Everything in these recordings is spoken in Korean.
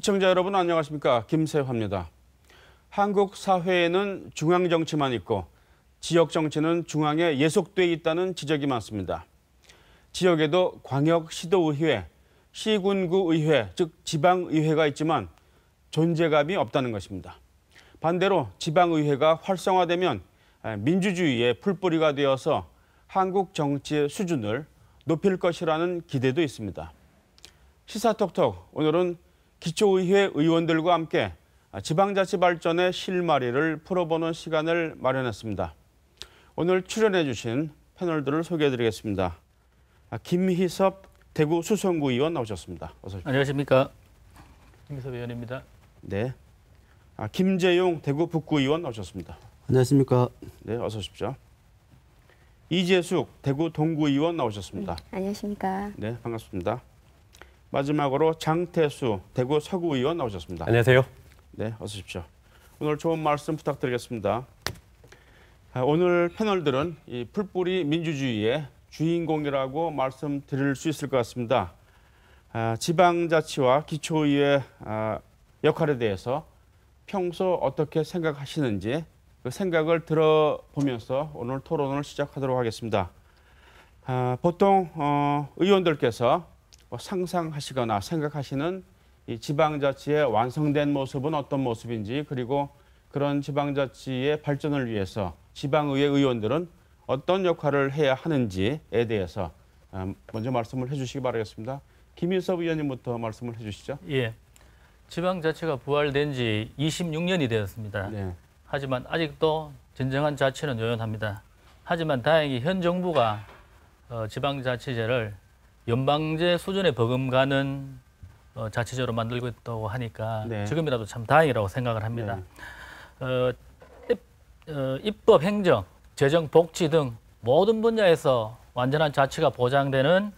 시청자 여러분 안녕하십니까? 김세화입니다. 한국 사회에는 중앙 정치만 있고 지역 정치는 중앙에 예속돼 있다는 지적이 많습니다. 지역에도 광역 시도의회, 시군구 의회, 즉 지방의회가 있지만 존재감이 없다는 것입니다. 반대로 지방의회가 활성화되면 민주주의의 풀뿌리가 되어서 한국 정치의 수준을 높일 것이라는 기대도 있습니다. 시사톡톡, 오늘은 기초의회 의원들과 함께 지방자치 발전의 실마리를 풀어보는 시간을 마련했습니다. 오늘 출연해 주신 패널들을 소개해드리겠습니다. 김희섭 대구 수성구 의원 나오셨습니다. 어서 오십시오. 안녕하십니까. 김희섭 의원입니다. 네. 김재용 대구 북구 의원 나오셨습니다. 안녕하십니까. 네, 어서 오십시오. 이재숙 대구 동구 의원 나오셨습니다. 안녕하십니까. 네, 반갑습니다. 마지막으로 장태수 대구 서구 의원 나오셨습니다. 안녕하세요. 네, 어서 오십시오. 오늘 좋은 말씀 부탁드리겠습니다. 오늘 패널들은 이 풀뿌리 민주주의의 주인공이라고 말씀드릴 수 있을 것 같습니다. 지방자치와 기초의회 역할에 대해서 평소 어떻게 생각하시는지 그 생각을 들어보면서 오늘 토론을 시작하도록 하겠습니다. 보통 의원들께서 상상하시거나 생각하시는 이 지방자치의 완성된 모습은 어떤 모습인지, 그리고 그런 지방자치의 발전을 위해서 지방의회 의원들은 어떤 역할을 해야 하는지에 대해서 먼저 말씀을 해주시기 바라겠습니다. 김희섭 의원님부터 말씀을 해주시죠. 예, 지방자치가 부활된 지 26년이 되었습니다. 네. 하지만 아직도 진정한 자치는 요연합니다. 하지만 다행히 현 정부가 지방자치제를 연방제 수준에 버금가는 자치제로 만들고 있다고 하니까 네. 지금이라도 참 다행이라고 생각을 합니다. 입법, 행정, 재정, 복지 등 모든 분야에서 완전한 자치가 보장되는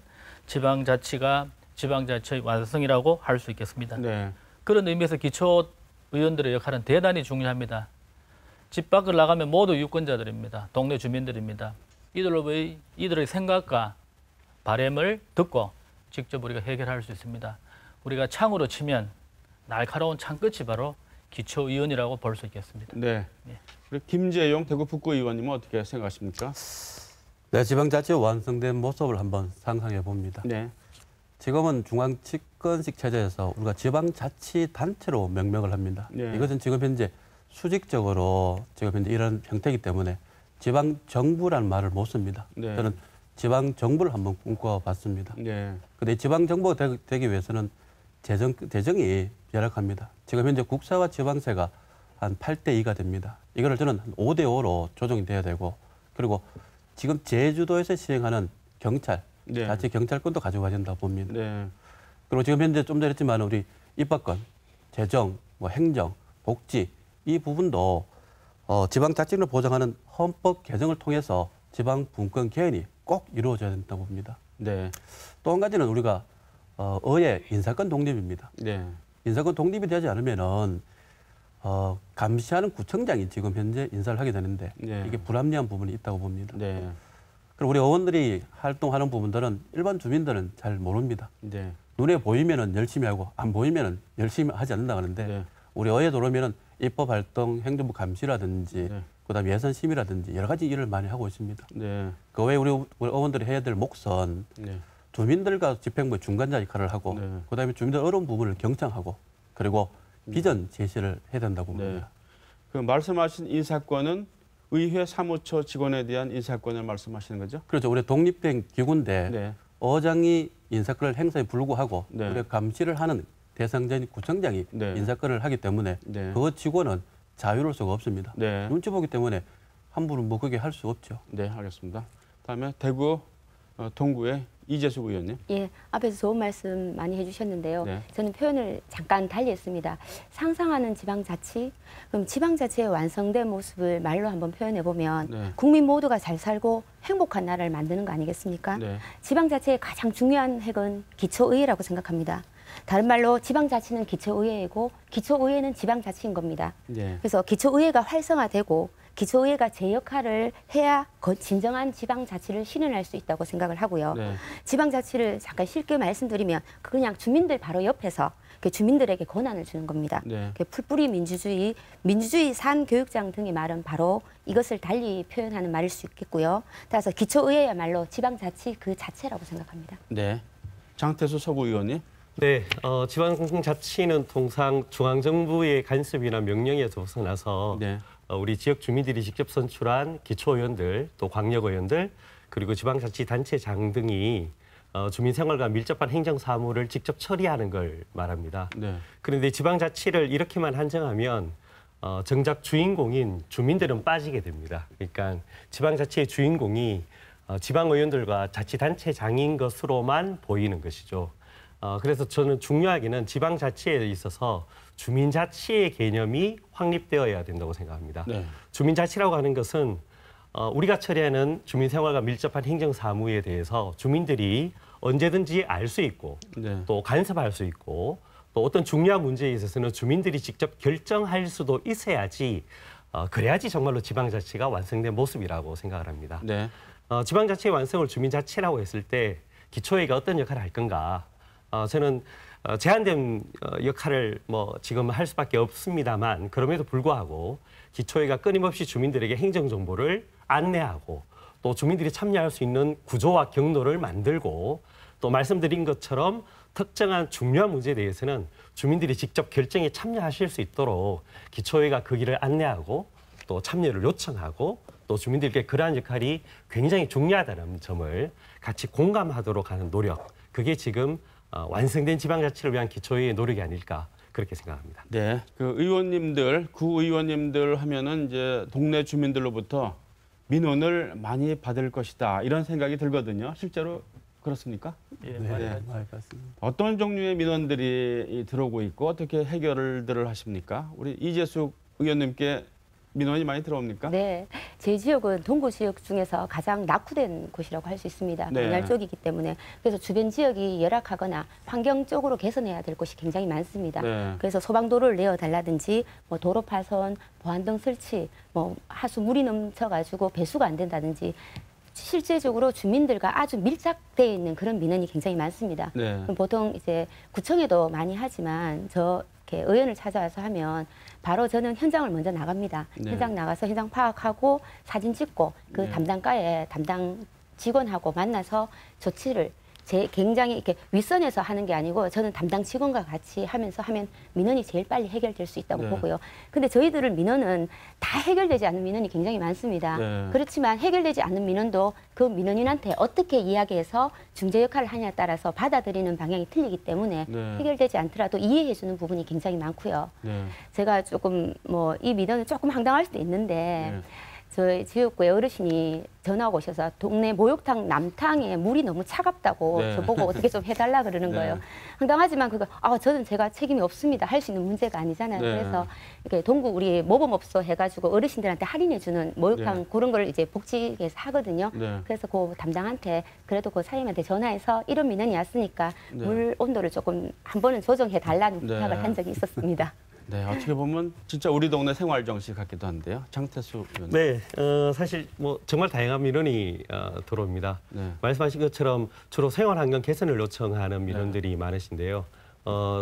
지방자치가 지방자치의 완성이라고 할 수 있겠습니다. 네. 그런 의미에서 기초의원들의 역할은 대단히 중요합니다. 집 밖을 나가면 모두 유권자들입니다. 동네 주민들입니다. 이들의 생각과 바람을 듣고 직접 우리가 해결할 수 있습니다. 우리가 창으로 치면 날카로운 창끝이 바로 기초의원이라고 볼 수 있겠습니다. 네. 예. 그리고 김재용 대구 북구 의원님은 어떻게 생각하십니까? 네, 지방자치 완성된 모습을 한번 상상해 봅니다. 네. 지금은 중앙 집권식 체제에서 우리가 지방자치단체로 명명을 합니다. 네. 이것은 지금 현재 수직적으로 지금 현재 이런 형태이기 때문에 지방정부라는 말을 못 씁니다. 네. 저는 지방정부를 한번 꿈꿔봤습니다. 네. 근데 지방정부가 되기 위해서는 재정이 열악합니다. 지금 현재 국세와 지방세가 한 8대2가 됩니다. 이거를 저는 한 5대5로 조정이 돼야 되고, 그리고 지금 제주도에서 시행하는 경찰, 네. 자치 경찰권도 가져가야 된다고 봅니다. 네. 그리고 지금 현재 좀 전에 했지만 우리 입법권, 재정, 행정, 복지 이 부분도 지방자치를 보장하는 헌법 개정을 통해서 지방 분권 개헌이 꼭 이루어져야 된다고 봅니다. 네. 또 한 가지는 우리가 의회 인사권 독립입니다. 네. 인사권 독립이 되지 않으면은 감시하는 구청장이 지금 현재 인사를 하게 되는데 네. 이게 불합리한 부분이 있다고 봅니다. 네. 그리고 우리 의원들이 활동하는 부분들은 일반 주민들은 잘 모릅니다. 네. 눈에 보이면은 열심히 하고 안 보이면은 열심히 하지 않는다 하는데 네. 우리 의회 들어오면은 입법 활동, 행정부 감시라든지 네. 그다음에 예산 심의라든지 여러 가지 일을 많이 하고 있습니다. 네. 그 외에 우리 의원들이 해야 될 몫은 네. 주민들과 집행부의 중간자 역할을 하고 네. 그다음에 주민들 어려운 부분을 경청하고 그리고 비전 제시를 해야 된다고 네. 봅니다. 그 말씀하신 인사권은 의회 사무처 직원에 대한 인사권을 말씀하시는 거죠? 그렇죠. 우리 독립된 기구인데 네. 의장이 인사권을 행사에 불구하고 네. 우리가 감시를 하는 대상자인 구청장이 네. 인사권을 하기 때문에 네. 그 직원은 자유로울 수가 없습니다. 네. 눈치 보기 때문에 함부로 뭐 그게 할 수 없죠. 네, 알겠습니다. 다음에 대구 동구의 이재숙 의원님. 예, 앞에서 좋은 말씀 많이 해주셨는데요. 네. 저는 표현을 잠깐 달리했습니다. 상상하는 지방자치, 그럼 지방자치의 완성된 모습을 말로 한번 표현해보면 네. 국민 모두가 잘 살고 행복한 나라를 만드는 거 아니겠습니까? 네. 지방자치의 가장 중요한 핵은 기초의회라고 생각합니다. 다른 말로 지방자치는 기초의회이고 기초의회는 지방자치인 겁니다. 네. 그래서 기초의회가 활성화되고 기초의회가 제 역할을 해야 진정한 지방자치를 실현할 수 있다고 생각을 하고요. 네. 지방자치를 잠깐 쉽게 말씀드리면 그냥 주민들 바로 옆에서 주민들에게 권한을 주는 겁니다. 네. 풀뿌리 민주주의, 민주주의 산 교육장 등의 말은 바로 이것을 달리 표현하는 말일 수 있겠고요. 따라서 기초의회야말로 지방자치 그 자체라고 생각합니다. 네. 장태수 서구의원님. 네, 지방자치는 통상 중앙정부의 간섭이나 명령에서 벗어나서 네. 우리 지역 주민들이 직접 선출한 기초의원들, 또 광역의원들, 그리고 지방자치단체장 등이 주민 생활과 밀접한 행정 사무를 직접 처리하는 걸 말합니다. 네. 그런데 지방자치를 이렇게만 한정하면 정작 주인공인 주민들은 빠지게 됩니다. 그러니까 지방자치의 주인공이 지방의원들과 자치단체장인 것으로만 보이는 것이죠. 그래서 저는 중요하게는 지방자치에 있어서 주민자치의 개념이 확립되어야 된다고 생각합니다. 네. 주민자치라고 하는 것은 우리가 처리하는 주민생활과 밀접한 행정사무에 대해서 주민들이 언제든지 알 수 있고 네. 또 간섭할 수 있고 또 어떤 중요한 문제에 있어서는 주민들이 직접 결정할 수도 있어야지 그래야지 정말로 지방자치가 완성된 모습이라고 생각을 합니다. 네. 지방자치의 완성을 주민자치라고 했을 때 기초회의가 어떤 역할을 할 건가? 저는 제한된 역할을 지금 할 수밖에 없습니다만 그럼에도 불구하고 기초회의가 끊임없이 주민들에게 행정정보를 안내하고 또 주민들이 참여할 수 있는 구조와 경로를 만들고 또 말씀드린 것처럼 특정한 중요한 문제에 대해서는 주민들이 직접 결정에 참여하실 수 있도록 기초회의가 그 길을 안내하고 또 참여를 요청하고 또 주민들께 그러한 역할이 굉장히 중요하다는 점을 같이 공감하도록 하는 노력, 그게 지금 완성된 지방자치를 위한 기초회의의 노력이 아닐까 그렇게 생각합니다. 네, 그 의원님들, 구의원님들 하면은 이제 동네 주민들로부터 민원을 많이 받을 것이다 이런 생각이 들거든요. 실제로 그렇습니까? 예, 네, 맞아요. 맞습니다. 어떤 종류의 민원들이 들어오고 있고 어떻게 해결들을 하십니까? 우리 이재숙 의원님께 민원이 많이 들어옵니까? 네, 제 지역은 동구 지역 중에서 가장 낙후된 곳이라고 할 수 있습니다. 네. 반야 쪽이기 때문에 그래서 주변 지역이 열악하거나 환경적으로 개선해야 될 곳이 굉장히 많습니다. 네. 그래서 소방도로를 내어달라든지 도로 파손, 보안등 설치, 하수 물이 넘쳐가지고 배수가 안 된다든지 실제적으로 주민들과 아주 밀착되어 있는 그런 민원이 굉장히 많습니다. 네. 그럼 보통 이제 구청에도 많이 하지만 이렇게 의원을 찾아와서 하면 바로 저는 현장을 먼저 나갑니다. 네. 현장 나가서 현장 파악하고 사진 찍고 그 네. 담당과에 담당 직원하고 만나서 조치를 굉장히 이렇게 윗선에서 하는 게 아니고 저는 담당 직원과 같이 하면서 하면 민원이 제일 빨리 해결될 수 있다고 네. 보고요. 근데 저희들 민원은 다 해결되지 않는 민원이 굉장히 많습니다. 네. 그렇지만 해결되지 않는 민원도 그 민원인한테 어떻게 이야기해서 중재 역할을 하냐에 따라서 받아들이는 방향이 틀리기 때문에 네. 해결되지 않더라도 이해해주는 부분이 굉장히 많고요. 네. 제가 조금 이 민원은 조금 황당할 수도 있는데 네. 저희 지역구에 어르신이 전화가 오셔서 동네 목욕탕 남탕에 물이 너무 차갑다고 네. 저보고 어떻게 좀 해달라 그러는 네. 거예요. 황당하지만 저는 제가 책임이 없습니다. 할 수 있는 문제가 아니잖아요. 네. 그래서 이렇게 동구 우리 모범업소 해가지고 어르신들한테 할인해주는 목욕탕 네. 그런 걸 이제 복지에서 하거든요. 네. 그래서 그 담당한테 그래도 그 사장님한테 전화해서 이런 민원이 왔으니까 네. 물 온도를 조금 한 번은 조정해 달라는 네. 부탁을 한 적이 있었습니다. 네, 어떻게 보면 진짜 우리 동네 생활 정식 같기도 한데요. 장태수 의원. 네, 사실 정말 다양한 민원이 들어옵니다. 네. 말씀하신 것처럼 주로 생활환경 개선을 요청하는 민원들이 많으신데요.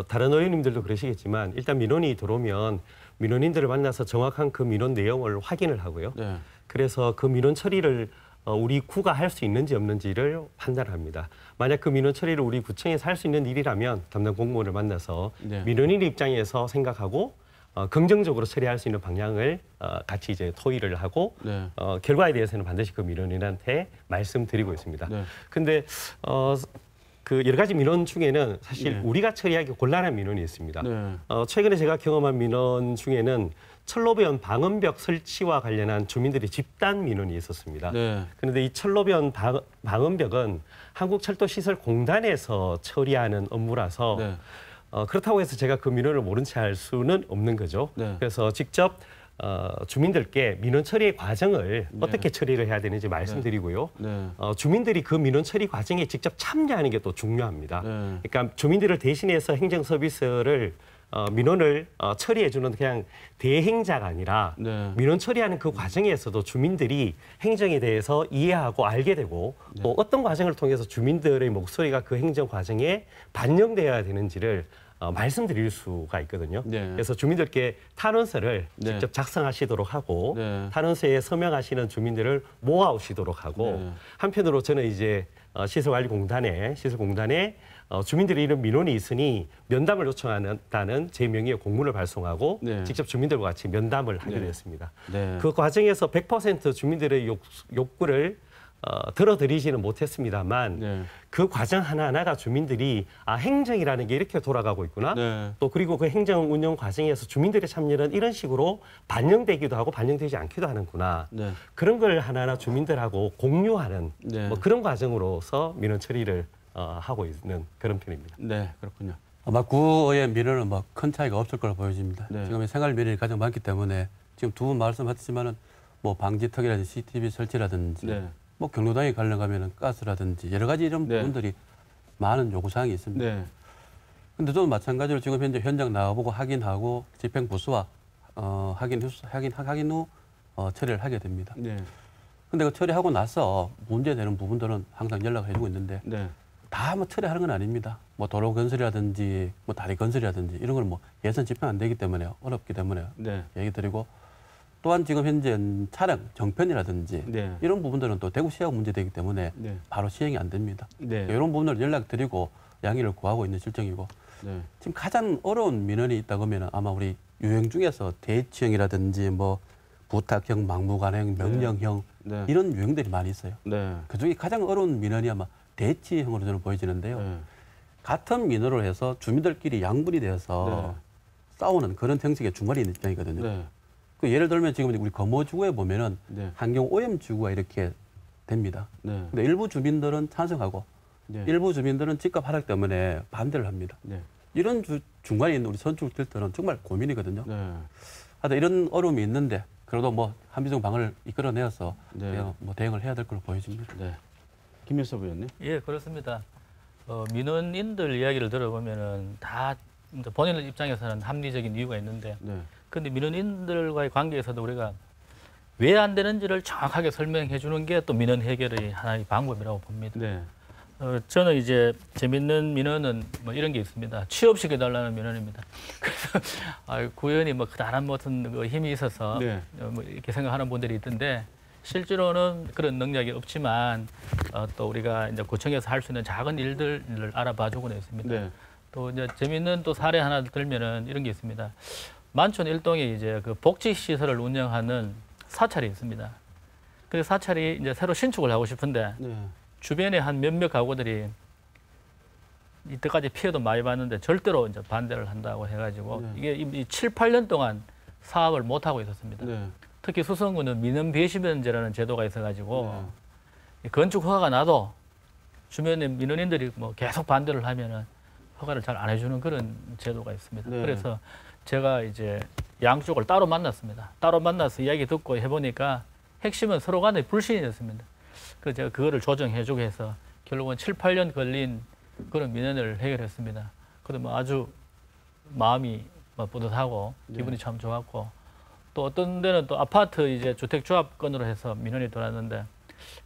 다른 의원님들도 그러시겠지만 일단 민원이 들어오면 민원인들을 만나서 정확한 그 민원 내용을 확인을 하고요. 네. 그래서 그 민원 처리를 우리 구가 할 수 있는지 없는지를 판단합니다. 만약 그 민원 처리를 우리 구청에서 할 수 있는 일이라면 담당 공무원을 만나서 네. 민원인 입장에서 생각하고 긍정적으로 처리할 수 있는 방향을 같이 이제 토의를 하고 네. 결과에 대해서는 반드시 그 민원인한테 말씀드리고 있습니다. 네. 근데 그 여러 가지 민원 중에는 사실 네. 우리가 처리하기 곤란한 민원이 있습니다. 네. 최근에 제가 경험한 민원 중에는 철로변 방음벽 설치와 관련한 주민들의 집단 민원이 있었습니다. 네. 그런데 이 철로변 방음벽은 한국철도시설공단에서 처리하는 업무라서 네. 그렇다고 해서 제가 그 민원을 모른 채 할 수는 없는 거죠. 네. 그래서 직접 주민들께 민원 처리의 과정을 네. 어떻게 처리를 해야 되는지 말씀드리고요. 네. 주민들이 그 민원 처리 과정에 직접 참여하는 게 또 중요합니다. 네. 그러니까 주민들을 대신해서 행정 서비스를 민원을 처리해주는 그냥 대행자가 아니라 네. 민원 처리하는 그 과정에서도 주민들이 행정에 대해서 이해하고 알게 되고 또 어떤 과정을 통해서 주민들의 목소리가 그 행정 과정에 반영되어야 되는지를 말씀드릴 수가 있거든요. 네. 그래서 주민들께 탄원서를 네. 직접 작성하시도록 하고 네. 탄원서에 서명하시는 주민들을 모아오시도록 하고 네. 한편으로 저는 이제 시설관리공단에 주민들의 이런 민원이 있으니 면담을 요청한다는 제 명의의 공문을 발송하고 네. 직접 주민들과 같이 면담을 하기로 네. 했습니다. 네. 그 과정에서 100% 주민들의 욕구를 들어드리지는 못했습니다만 네. 그 과정 하나하나가 주민들이 행정이라는 게 이렇게 돌아가고 있구나. 네. 또 그리고 그 행정 운영 과정에서 주민들의 참여는 이런 식으로 반영되기도 하고 반영되지 않기도 하는구나. 네. 그런 걸 하나하나 주민들하고 공유하는 네. 뭐 그런 과정으로서 민원 처리를 하고 있는 그런 편입니다. 네, 그렇군요. 아마 구의 민원은 뭐 큰 차이가 없을 거로 보여집니다. 네. 지금 생활 민원이 가장 많기 때문에 지금 두 분 말씀하셨지만은 뭐 방지턱이라든지 CCTV 설치라든지 네. 뭐 경로당에 가려가면은 가스라든지 여러 가지 이런 네. 부분들이 많은 요구 사항이 있습니다. 네. 근데 저도 마찬가지로 지금 현재 현장 나가보고 확인하고 집행 부수와 확인 후 처리를 하게 됩니다. 네. 근데 그 처리하고 나서 문제되는 부분들은 항상 연락을 해주고 있는데 네. 다 뭐 처리하는 건 아닙니다. 뭐 도로 건설이라든지 뭐 다리 건설이라든지 이런 건 뭐 예산 집행 안 되기 때문에 어렵기 때문에 네. 얘기 드리고 또한 지금 현재 차량 정편이라든지 네. 이런 부분들은 또 대구시하고 문제되기 때문에 네. 바로 시행이 안 됩니다. 네. 이런 부분을 연락드리고 양해를 구하고 있는 실정이고 네. 지금 가장 어려운 민원이 있다고 하면 아마 우리 유형 중에서 대치형이라든지 뭐 부탁형, 막무가내형, 명령형 네. 이런 유형들이 많이 있어요. 네. 그중에 가장 어려운 민원이 아마 대치형으로 저는 보여지는데요. 네. 같은 민원을 해서 주민들끼리 양분이 되어서 싸우는 그런 형식의 주말이 있는 입장이거든요. 네. 그 예를 들면 지금 우리 거모지구에 보면은 네. 환경 오염 지구가 이렇게 됩니다. 네. 근데 일부 주민들은 찬성하고 네. 일부 주민들은 집값 하락 때문에 반대를 합니다. 네. 이런 중간에 있는 우리 선출들은 정말 고민이거든요. 네. 하여튼 이런 어려움이 있는데 그래도 뭐 합리적 방안을 이끌어내어서 네. 뭐 대응을 해야 될 걸로 보여집니다. 네. 김일섭 의원님. 예, 그렇습니다. 민원인들 이야기를 들어보면은 다 이제 본인들 입장에서는 합리적인 이유가 있는데, 네. 근데 민원인들과의 관계에서도 우리가 왜 안 되는지를 정확하게 설명해 주는 게 또 민원 해결의 하나의 방법이라고 봅니다. 네. 저는 이제 재밌는 민원은 뭐 이런 게 있습니다. 취업시켜달라는 민원입니다. 그래서 구현이 뭐 그다란 무슨 그 힘이 있어서 네. 뭐 이렇게 생각하는 분들이 있던데 실제로는 그런 능력이 없지만 또 우리가 이제 구청에서 할 수 있는 작은 일들을 알아봐주고는 있습니다. 네. 또 이제 재밌는 또 사례 하나 들면은 이런 게 있습니다. 만촌 일동에 이제 그 복지시설을 운영하는 사찰이 있습니다. 그래서 사찰이 이제 새로 신축을 하고 싶은데 네. 주변에 한 몇몇 가구들이 이때까지 피해도 많이 봤는데 절대로 이제 반대를 한다고 해가지고 네. 이게 이 7, 8년 동안 사업을 못 하고 있었습니다. 네. 특히 수성구는 민원 배심원제라는 제도가 있어가지고 건축 허가가 나도 주변에 민원인들이 뭐 계속 반대를 하면은 허가를 잘 안 해주는 그런 제도가 있습니다. 네. 그래서 제가 이제 양쪽을 따로 만났습니다. 따로 만나서 이야기 듣고 해보니까 핵심은 서로 간의 불신이었습니다. 그래서 제가 그거를 조정해주고 해서 결국은 7, 8년 걸린 그런 민원을 해결했습니다. 그래도 뭐 아주 마음이 뿌듯하고 기분이 참 좋았고 또 어떤 데는 또 아파트 이제 주택조합 건으로 해서 민원이 들어왔는데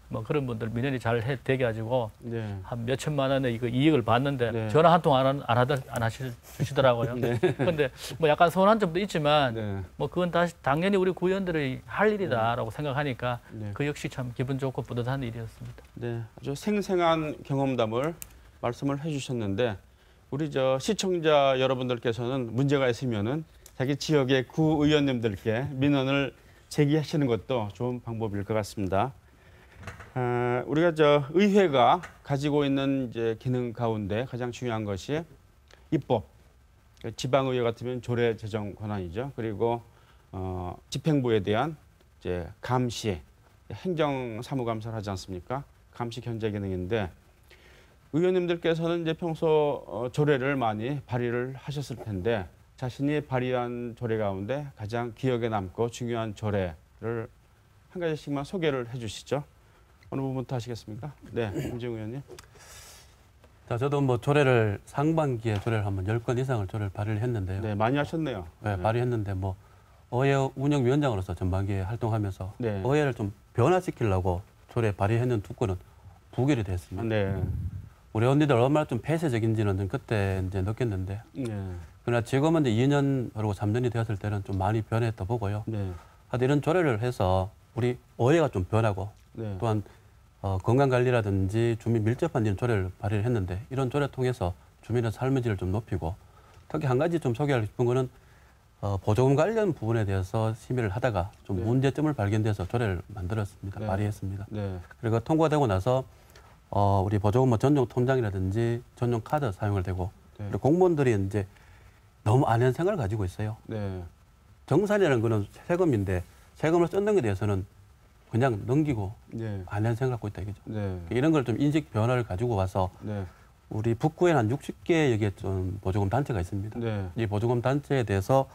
뭐 그런 분들 민원이 잘 되게 가지고 네. 한 몇천만 원의 이거 이익을 봤는데 네. 전화 한 통 안 주시더라고요. 그런데 뭐 약간 서운한 점도 있지만 네. 뭐 그건 당연히 우리 구의원들이 할 일이다라고 생각하니까 네. 그 역시 참 기분 좋고 뿌듯한 일이었습니다. 네. 아주 생생한 경험담을 말씀을 해주셨는데 우리 시청자 여러분들께서는 문제가 있으면은 자기 지역의 구의원님들께 민원을 제기하시는 것도 좋은 방법일 것 같습니다. 우리가 의회가 가지고 있는 이제 기능 가운데 가장 중요한 것이 입법, 지방의회 같으면 조례 제정 권한이죠. 그리고 집행부에 대한 이제 감시, 행정사무감사를 하지 않습니까? 감시 견제 기능인데 의원님들께서는 이제 평소 조례를 많이 발의를 하셨을 텐데 자신이 발의한 조례 가운데 가장 기억에 남고 중요한 조례를 한 가지씩만 소개를 해주시죠. 어느 부분부터 하시겠습니까? 네, 김재웅 의원님. 자, 저도 뭐 조례를 상반기에 조례를 한번 10건 이상을 조례를 발의를 했는데요. 네, 많이 하셨네요. 네, 발의했는데 뭐 의회 운영위원장으로서 전반기에 활동하면서 네. 의회를 좀 변화시키려고 조례 발의했는 2건은 부결이 됐습니다. 네, 우리 언니들 얼마나 좀 폐쇄적인지는 그때 이제 느꼈는데 네. 그러나 지금은 이제 2년 그리고 3년이 되었을 때는 좀 많이 변했다 보고요. 네. 하여튼 이런 조례를 해서 우리 의회가 좀 변하고 네. 또한 건강관리라든지 주민 밀접한 이런 조례를 발의를 했는데 이런 조례를 통해서 주민의 삶의 질을 좀 높이고 특히 한 가지 좀 소개하고 싶은 거는 보조금 관련 부분에 대해서 심의를 하다가 좀 네. 문제점을 발견돼서 조례를 만들었습니다. 네. 발의했습니다. 네. 그리고 통과되고 나서 우리 보조금 뭐 전용 통장이라든지 전용 카드 사용을 되고 네. 그리고 공무원들이 이제 너무 안한 생각을 가지고 있어요. 네. 정산이라는 거는 세금인데 세금을 썼는 게 대해서는 그냥 넘기고 네. 안한 생각을 갖고 있다 이거죠. 네. 이런 걸 좀 인식 변화를 가지고 와서 네. 우리 북구에는 한 60개 여기에 좀 보조금 단체가 있습니다. 네. 이 보조금 단체에 대해서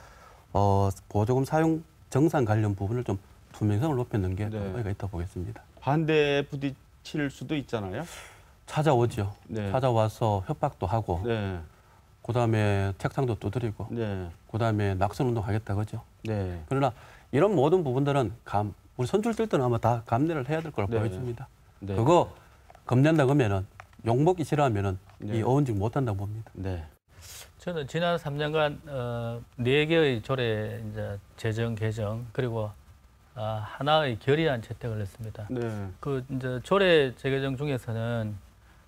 보조금 사용 정산 관련 부분을 좀 투명성을 높이는 게 네. 의미가 있다고 보겠습니다. 반대에 부딪힐 수도 있잖아요. 찾아오죠. 네. 찾아와서 협박도 하고 네. 그다음에 책상도 두드리고 네. 그다음에 낙선 운동하겠다 그죠. 네. 그러나 이런 모든 부분들은 우리 선출 뛸 때는 아마 다 감내를 해야 될 거라고 네. 보여집니다. 네. 그거 겁낸다 그러면은 욕먹기 싫어하면은 네. 이 어원직 못한다고 봅니다. 네. 저는 지난 3년간 4개의 조례 이제 제정 개정 그리고 하나의 결의안 채택을 했습니다. 네. 그 이제 조례 재개정 중에서는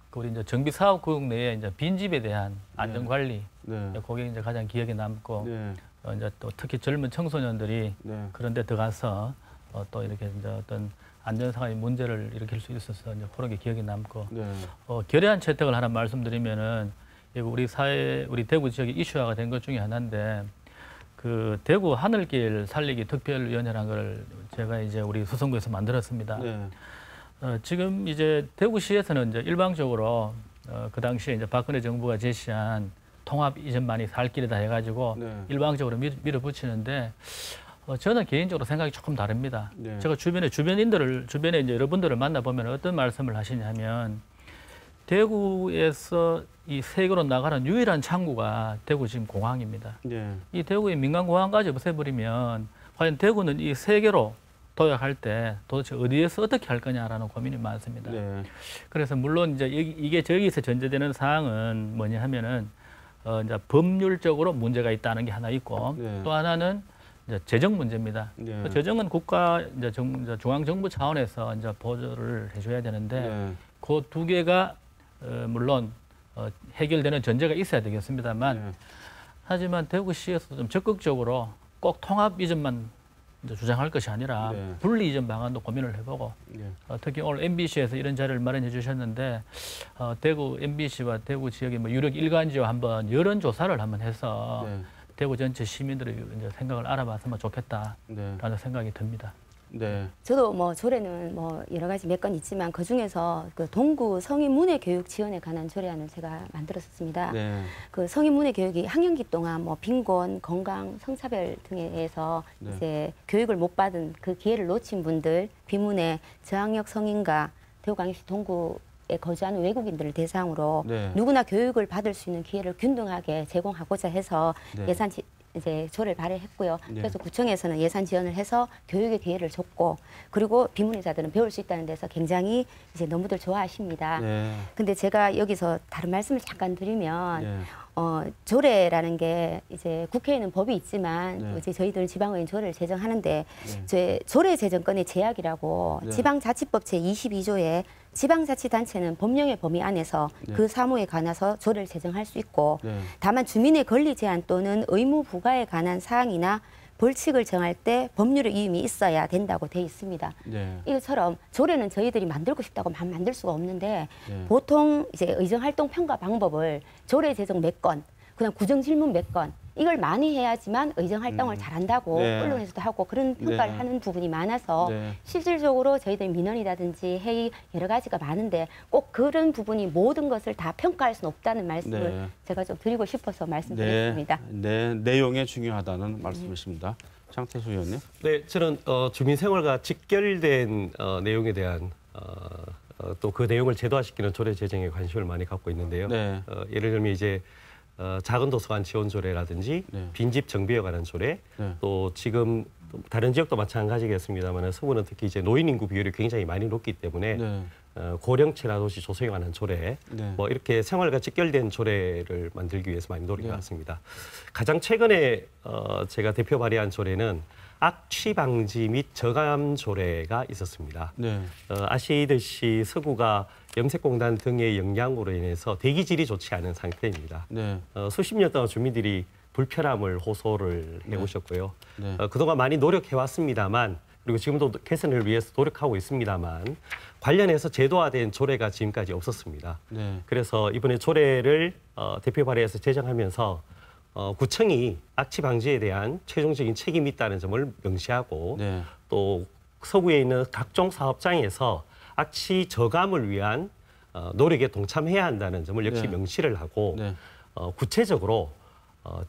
그 우리 이제 정비 사업 구역 내에 이제 빈집에 대한 안전 관리 네. 그게 이제 가장 기억에 남고 네. 이제 또 특히 젊은 청소년들이 네. 그런 데 들어가서 또 이렇게 이제 어떤 안전상의 문제를 일으킬 수 있어서 이제 그런 게 기억에 남고 네. 결의안 채택을 하나 말씀드리면은 이거 우리 사회 우리 대구 지역이 이슈화가 된 것 중에 하나인데 그 대구 하늘길 살리기 특별위원회라는 걸 제가 이제 우리 수성구에서 만들었습니다. 네. 지금 이제 대구시에서는 이제 일방적으로 그 당시에 이제 박근혜 정부가 제시한 통합 이전만이 살 길이다 해가지고 네. 일방적으로 밀어붙이는데 저는 개인적으로 생각이 조금 다릅니다. 네. 제가 주변에 이제 여러분들을 만나보면 어떤 말씀을 하시냐면 대구에서 이 세계로 나가는 유일한 창구가 대구 지금 공항입니다. 네. 이 대구의 민간공항까지 없애버리면 과연 대구는 이 세계로 도약할 때 도대체 어디에서 어떻게 할 거냐라는 고민이 많습니다. 네. 그래서 물론 이제 이게 저기서 전제되는 사항은 뭐냐 하면은 이제 법률적으로 문제가 있다는 게 하나 있고 네. 또 하나는 이제 재정 문제입니다. 네. 그 재정은 국가 이제 중앙 정부 차원에서 이제 보조를 해줘야 되는데 네. 그 두 개가 물론 해결되는 전제가 있어야 되겠습니다만 네. 하지만 대구시에서 좀 적극적으로 꼭 통합 이전만 이제 주장할 것이 아니라 네. 분리 이전 방안도 고민을 해보고 네. 특히 오늘 MBC에서 이런 자리를 마련해 주셨는데 대구 MBC와 대구 지역의 뭐 유력 일간지와 한번 여론조사를 한번 해서 네. 대구 전체 시민들의 이제 생각을 알아봤으면 좋겠다라는 네. 생각이 듭니다. 네. 저도 뭐 조례는 뭐 여러 가지 몇 건 있지만 그 중에서 그 동구 성인 문예 교육 지원에 관한 조례안을 제가 만들었었습니다. 네. 그 성인 문예 교육이 학년기 동안 뭐 빈곤, 건강, 성차별 등에 의해서 네. 이제 교육을 못 받은 그 기회를 놓친 분들, 비문의 저학력 성인과 대구광역시 동구에 거주하는 외국인들을 대상으로 네. 누구나 교육을 받을 수 있는 기회를 균등하게 제공하고자 해서 네. 이제 조례를 발의했고요. 네. 그래서 구청에서는 예산 지원을 해서 교육의 기회를 줬고 그리고 비문의자들은 배울 수 있다는 데서 굉장히 이제 너무들 좋아하십니다. 네. 근데 제가 여기서 다른 말씀을 잠깐 드리면 네. 조례라는 게 이제 국회에는 법이 있지만 네. 이제 저희들은 지방의원 조례를 제정하는데 네. 조례 제정권의 제약이라고 네. 지방자치법 제22조에 지방자치단체는 법령의 범위 안에서 네. 그 사무에 관해서 조례를 제정할 수 있고 네. 다만 주민의 권리 제한 또는 의무 부과에 관한 사항이나 벌칙을 정할 때 법률의 위임이 있어야 된다고 돼 있습니다. 네. 이것처럼 조례는 저희들이 만들고 싶다고 만들 수가 없는데 네. 보통 이제 의정활동 평가 방법을 조례 제정 몇 건, 그다음 구정 질문 몇 건, 이걸 많이 해야지만 의정활동을 잘한다고 네. 언론에서도 하고 그런 평가를 네. 하는 부분이 많아서 네. 실질적으로 저희들 민원이라든지 회의 여러 가지가 많은데 꼭 그런 부분이 모든 것을 다 평가할 수는 없다는 말씀을 네. 제가 좀 드리고 싶어서 말씀드렸습니다. 네. 내용에 중요하다는 말씀이십니다. 장태수 의원님. 네, 저는 주민 생활과 직결된 내용에 대한 또 그 내용을 제도화시키는 조례 제정에 관심을 많이 갖고 있는데요. 네. 예를 들면 이제 작은 도서관 지원 조례라든지 네. 빈집 정비에 관한 조례, 네. 또 지금 다른 지역도 마찬가지겠습니다만 서구는 특히 이제 노인 인구 비율이 굉장히 많이 높기 때문에 네. 고령체나 도시 조성하는 조례, 네. 뭐 이렇게 생활과 직결된 조례를 만들기 위해서 많이 노력해 왔습니다. 가장 최근에 제가 대표 발의한 조례는 악취 방지 및 저감 조례가 있었습니다. 네. 아시듯이 서구가 염색공단 등의 영향으로 인해서 대기질이 좋지 않은 상태입니다. 네. 수십 년 동안 주민들이 불편함을 호소를 해오셨고요. 네. 그동안 많이 노력해 왔습니다만, 그리고 지금도 개선을 위해서 노력하고 있습니다만, 관련해서 제도화된 조례가 지금까지 없었습니다. 네. 그래서 이번에 조례를 대표 발의해서 제정하면서 구청이 악취 방지에 대한 최종적인 책임이 있다는 점을 명시하고, 네. 또 서구에 있는 각종 사업장에서 악취 저감을 위한 노력에 동참해야 한다는 점을 역시 네. 명시를 하고, 네. 구체적으로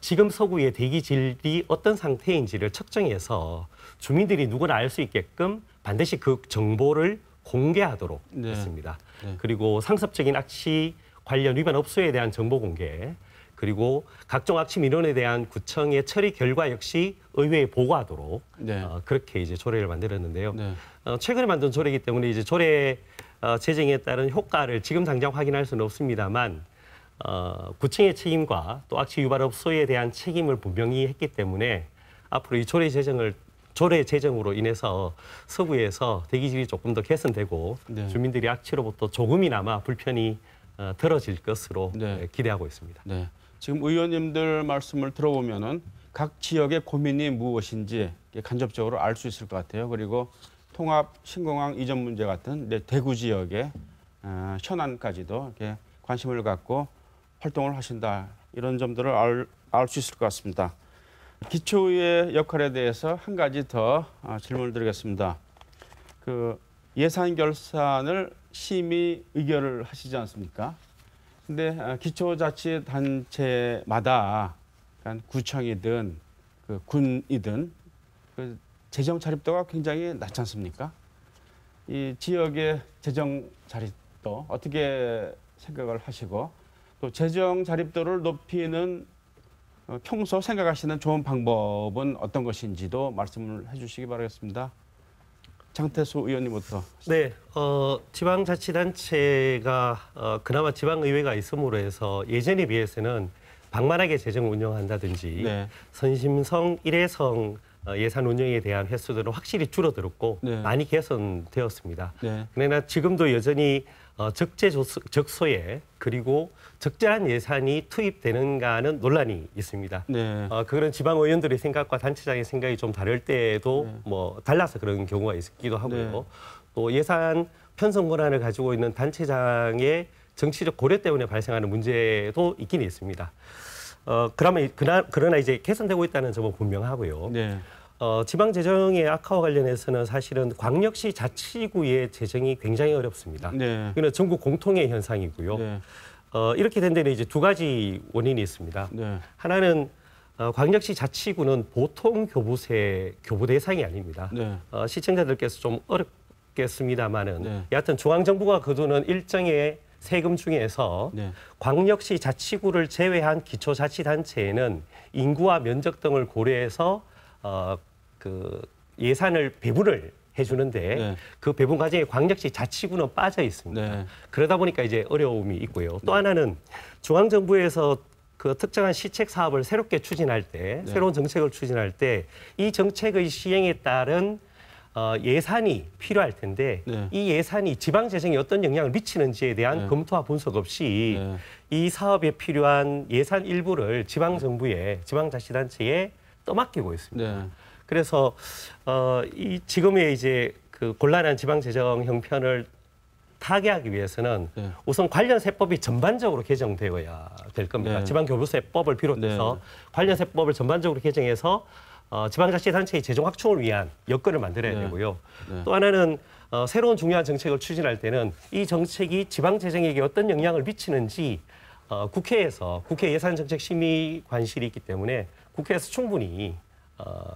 지금 서구의 대기질이 어떤 상태인지를 측정해서 주민들이 누구나 알 수 있게끔 반드시 그 정보를 공개하도록 네. 했습니다. 네. 그리고 상습적인 악취 관련 위반 업소에 대한 정보 공개, 그리고 각종 악취 민원에 대한 구청의 처리 결과 역시 의회에 보고하도록 네. 그렇게 이제 조례를 만들었는데요. 네. 최근에 만든 조례이기 때문에 이제 조례 제정에 따른 효과를 지금 당장 확인할 수는 없습니다만, 구청의 책임과 또 악취 유발 업소에 대한 책임을 분명히 했기 때문에 앞으로 이 조례 제정으로 인해서 서구에서 대기질이 조금 더 개선되고 네. 주민들이 악취로부터 조금이나마 불편이 덜어질 것으로 네. 기대하고 있습니다. 네. 지금 의원님들 말씀을 들어보면은 각 지역의 고민이 무엇인지 간접적으로 알 수 있을 것 같아요. 그리고 통합 신공항 이전 문제 같은 대구 지역의 현안까지도 이렇게 관심을 갖고 활동을 하신다. 이런 점들을 알 수 있을 것 같습니다. 기초의회 역할에 대해서 한 가지 더 질문을 드리겠습니다. 그 예산 결산을 심의 의결을 하시지 않습니까? 근데 기초자치단체마다 그러니까 구청이든 그 군이든 그 재정 자립도가 굉장히 낮지 않습니까? 이 지역의 재정 자립도 어떻게 생각을 하시고 또 재정 자립도를 높이는 평소 생각하시는 좋은 방법은 어떤 것인지도 말씀을 해주시기 바라겠습니다. 장태수 의원님부터. 네, 지방자치단체가 그나마 지방의회가 있음으로 해서 예전에 비해서는 방만하게 재정 운영한다든지 네. 선심성, 일회성 예산 운영에 대한 횟수들은 확실히 줄어들었고 네. 많이 개선되었습니다. 네. 그러나 지금도 여전히 적소에 그리고 적절한 예산이 투입되는가는 논란이 있습니다. 네. 그런 지방 의원들의 생각과 단체장의 생각이 좀 다를 때도 뭐 달라서 그런 경우가 있기도 하고요. 네. 또 예산 편성 권한을 가지고 있는 단체장의 정치적 고려 때문에 발생하는 문제도 있긴 있습니다. 그러나 이제 개선되고 있다는 점은 분명하고요. 네. 지방 재정의 악화와 관련해서는 사실은 광역시 자치구의 재정이 굉장히 어렵습니다. 네. 이거는 전국 공통의 현상이고요. 네. 이렇게 된 데는 이제 두 가지 원인이 있습니다. 네. 하나는 광역시 자치구는 보통 교부 대상이 아닙니다. 네. 시청자들께서 좀 어렵겠습니다만은 네. 여하튼 중앙정부가 거두는 일정의 세금 중에서 네. 광역시 자치구를 제외한 기초자치단체에는 인구와 면적 등을 고려해서 그 예산을 배분을 해주는데 네. 그 배분 과정에 광역시 자치구는 빠져 있습니다. 네. 그러다 보니까 이제 어려움이 있고요. 또 하나는 중앙정부에서 그 특정한 시책 사업을 새롭게 추진할 때, 네. 새로운 정책을 추진할 때 이 정책의 시행에 따른 예산이 필요할 텐데 네. 이 예산이 지방 재정에 어떤 영향을 미치는지에 대한 네. 검토와 분석 없이 네. 이 사업에 필요한 예산 일부를 지방 정부에 지방자치단체에 떠맡기고 있습니다. 네. 그래서 이 지금의 이제 그 곤란한 지방 재정 형편을 타개하기 위해서는 네. 우선 관련 세법이 전반적으로 개정되어야 될 겁니다. 네. 지방교부세법을 비롯해서 네. 관련 세법을 전반적으로 개정해서 지방자치단체의 재정 확충을 위한 여건을 만들어야 네. 되고요. 네. 또 하나는 새로운 중요한 정책을 추진할 때는 이 정책이 지방재정에게 어떤 영향을 미치는지 국회에서 국회 예산정책심의관실이 있기 때문에 국회에서 충분히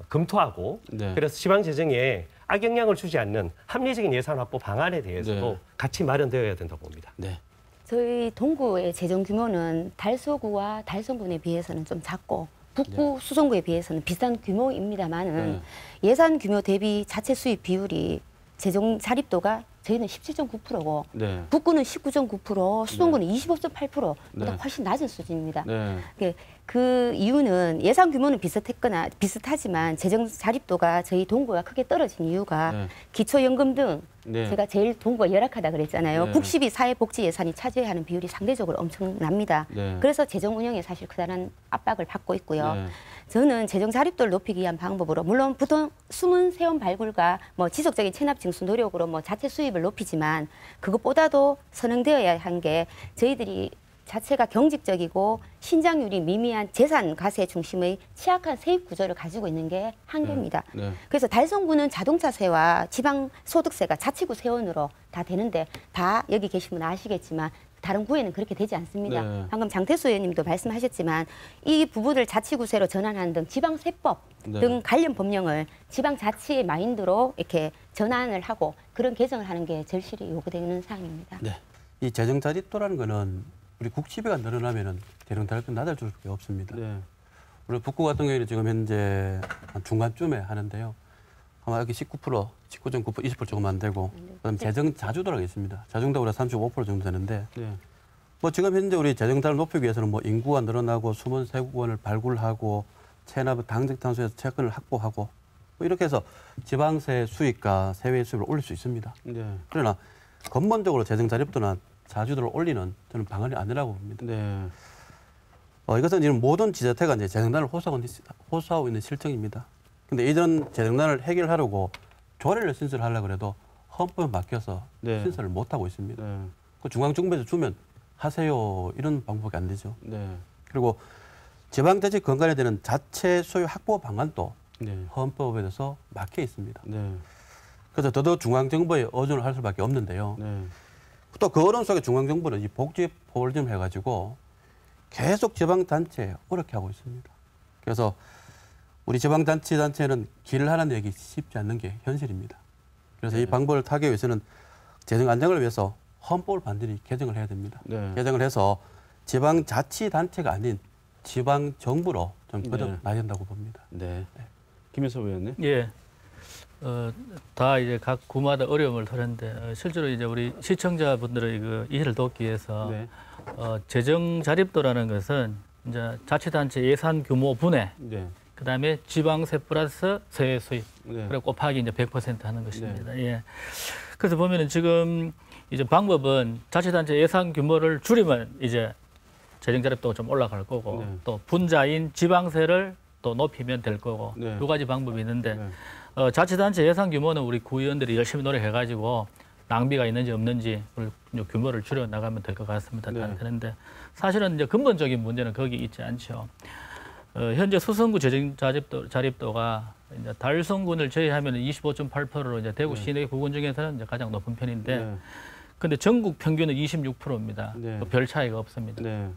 검토하고 네. 그래서 지방재정에 악영향을 주지 않는 합리적인 예산 확보 방안에 대해서도 네. 같이 마련되어야 된다고 봅니다. 네. 저희 동구의 재정 규모는 달서구와 달성군에 비해서는 좀 작고 북구 수성구에 비해서는 비싼 규모입니다만은 예산 규모 대비 자체 수입 비율이 재정 자립도가 저희는 17.9%고 네. 북구는 19.9%, 수도권은 25.8%보다 네. 훨씬 낮은 수준입니다. 네. 그 이유는 예산 규모는 비슷하지만 재정 자립도가 저희 동구가 크게 떨어진 이유가 네. 기초연금 등 네. 제가 제일 동구가 열악하다 그랬잖아요. 네. 북12 사회복지 예산이 차지해야 하는 비율이 상대적으로 엄청납니다. 네. 그래서 재정 운영에 사실 크다란 압박을 받고 있고요. 네. 저는 재정 자립도를 높이기 위한 방법으로 물론 보통 숨은 세원 발굴과 뭐 지속적인 체납 징수 노력으로 뭐 자체 수입을 높이지만 그것보다도 선행되어야 한 게 저희들이 자체가 경직적이고 신장률이 미미한 재산 가세 중심의 취약한 세입 구조를 가지고 있는 게 한계입니다. 네. 그래서 달성구는 자동차세와 지방소득세가 자치구 세원으로 다 되는데 다 여기 계신 분 아시겠지만 다른 구에는 그렇게 되지 않습니다. 네. 방금 장태수 의원님도 말씀하셨지만 이 부분을 자치구세로 전환하는 등 지방세법 네. 등 관련 법령을 지방자치의 마인드로 이렇게 전환을 하고 그런 개정을 하는 게 절실히 요구되는 사항입니다. 네. 이 재정 자립도라는 거는 우리 국지배가 늘어나면은 재정 자립도 낮아질 수밖에 없습니다. 네. 우리 북구 같은 경우에는 지금 현재 한 중간쯤에 하는데요. 아마 여기 19%, 19.9%, 20% 조금 안 되고, 그다음 재정 자주도라고 있습니다. 자중도가 35% 정도 되는데, 네. 뭐 지금 현재 우리 재정자를 높이기 위해서는 뭐 인구가 늘어나고 숨은 세구원을 발굴하고 체납 당적탄수에서 채권을 확보하고 뭐 이렇게 해서 지방세 수익과 세외 수입을 올릴 수 있습니다. 네. 그러나 근본적으로 재정 자립도나 자주도를 올리는 저는 방안이 아니라고 봅니다. 네. 이것은 지금 모든 지자체가 이제 재정난을 호소하고 있는 실정입니다. 근데 이런 재정난을 해결하려고 조례를 신설하려고 해도 헌법에 맡겨서 네. 신설을 못하고 있습니다. 네. 그 중앙정부에서 주면 하세요 이런 방법이 안 되죠. 네. 그리고 지방자치 건강에 되는 자체 소유 확보 방안도 네. 헌법에 대해서 막혀 있습니다. 네. 그래서 더더욱 중앙정부에 의존을 할 수밖에 없는데요. 네. 또 그 어려움 속에 중앙정부는 이 복지 포괄점 해가지고 계속 지방단체에 어렵게 하고 있습니다. 그래서 우리 지방자치단체는 길을 하는 얘기 쉽지 않는 게 현실입니다. 그래서 이 방법을 타기 위해서는 재정 안정을 위해서 헌법을 반드시 개정을 해야 됩니다. 네. 개정을 해서 지방자치단체가 아닌 지방정부로 좀 거듭나야 된다고 봅니다. 네. 김혜섭 의원님. 예. 다 이제 각 구마다 어려움을 털었는데 실제로 이제 우리 시청자분들의 그 이해를 돕기 위해서 네. 재정 자립도라는 것은 이제 자치단체 예산 규모 분해, 네. 그다음에 지방세 플러스 세외 수입, 네. 그리고 곱하기 이제 100% 하는 것입니다. 예. 그래서 보면은 지금 이제 방법은 자치단체 예산 규모를 줄이면 이제 재정 자립도가 좀 올라갈 거고 네. 또 분자인 지방세를 또 높이면 될 거고 네. 두 가지 방법이 있는데 네. 자치단체 예산 규모는 우리 구의원들이 열심히 노력해가지고 낭비가 있는지 없는지 규모를 줄여 나가면 될 것 같습니다. 네. 되는데 사실은 이제 근본적인 문제는 거기 있지 않죠. 현재 수성구 재정 자립도가 이제 달성군을 제외하면 25.8%로 이제 대구 시내 구군 중에서는 이제 가장 높은 편인데, 네. 근데 전국 평균은 26%입니다. 네. 별 차이가 없습니다. 네.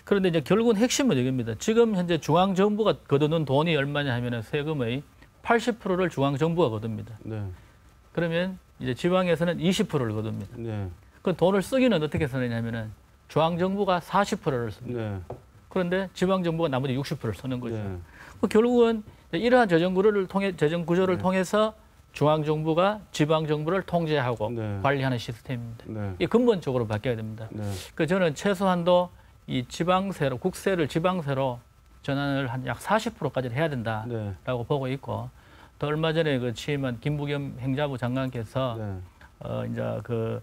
그런데 이제 결국은 핵심은 이겁니다. 지금 현재 중앙 정부가 거두는 돈이 얼마냐 하면은 세금의 80%를 중앙 정부가 거둡니다. 네. 그러면 이제 지방에서는 20%를 거둡니다. 네. 그 돈을 쓰기는 어떻게 쓰느냐면은 중앙 정부가 40%를 씁니다. 네. 그런데 지방 정부가 나머지 60%를 쓰는 거죠. 네. 그 결국은 이러한 재정 구조를 통해서 중앙 정부가 지방 정부를 통제하고 네. 관리하는 시스템입니다. 네. 이 근본적으로 바뀌어야 됩니다. 네. 그 저는 최소한도 이 지방세로 국세를 지방세로 전환을 한 약 40%까지 해야 된다라고 네. 보고 있고, 또 얼마 전에 그 취임한 김부겸 행자부 장관께서 네. 이제 그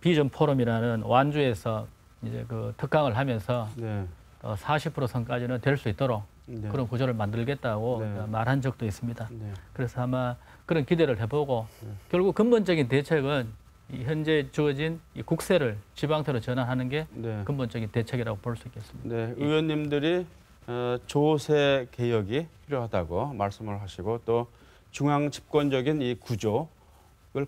비전 포럼이라는 완주에서 이제 그 특강을 하면서 네. 40% 선까지는 될 수 있도록 네. 그런 구조를 만들겠다고 네. 말한 적도 있습니다. 네. 그래서 아마 그런 기대를 해보고 결국 근본적인 대책은 이 현재 주어진 이 국세를 지방세로 전환하는 게 네. 근본적인 대책이라고 볼 수 있겠습니다. 네. 의원님들이 조세 개혁이 필요하다고 말씀을 하시고 또 중앙 집권적인 이 구조를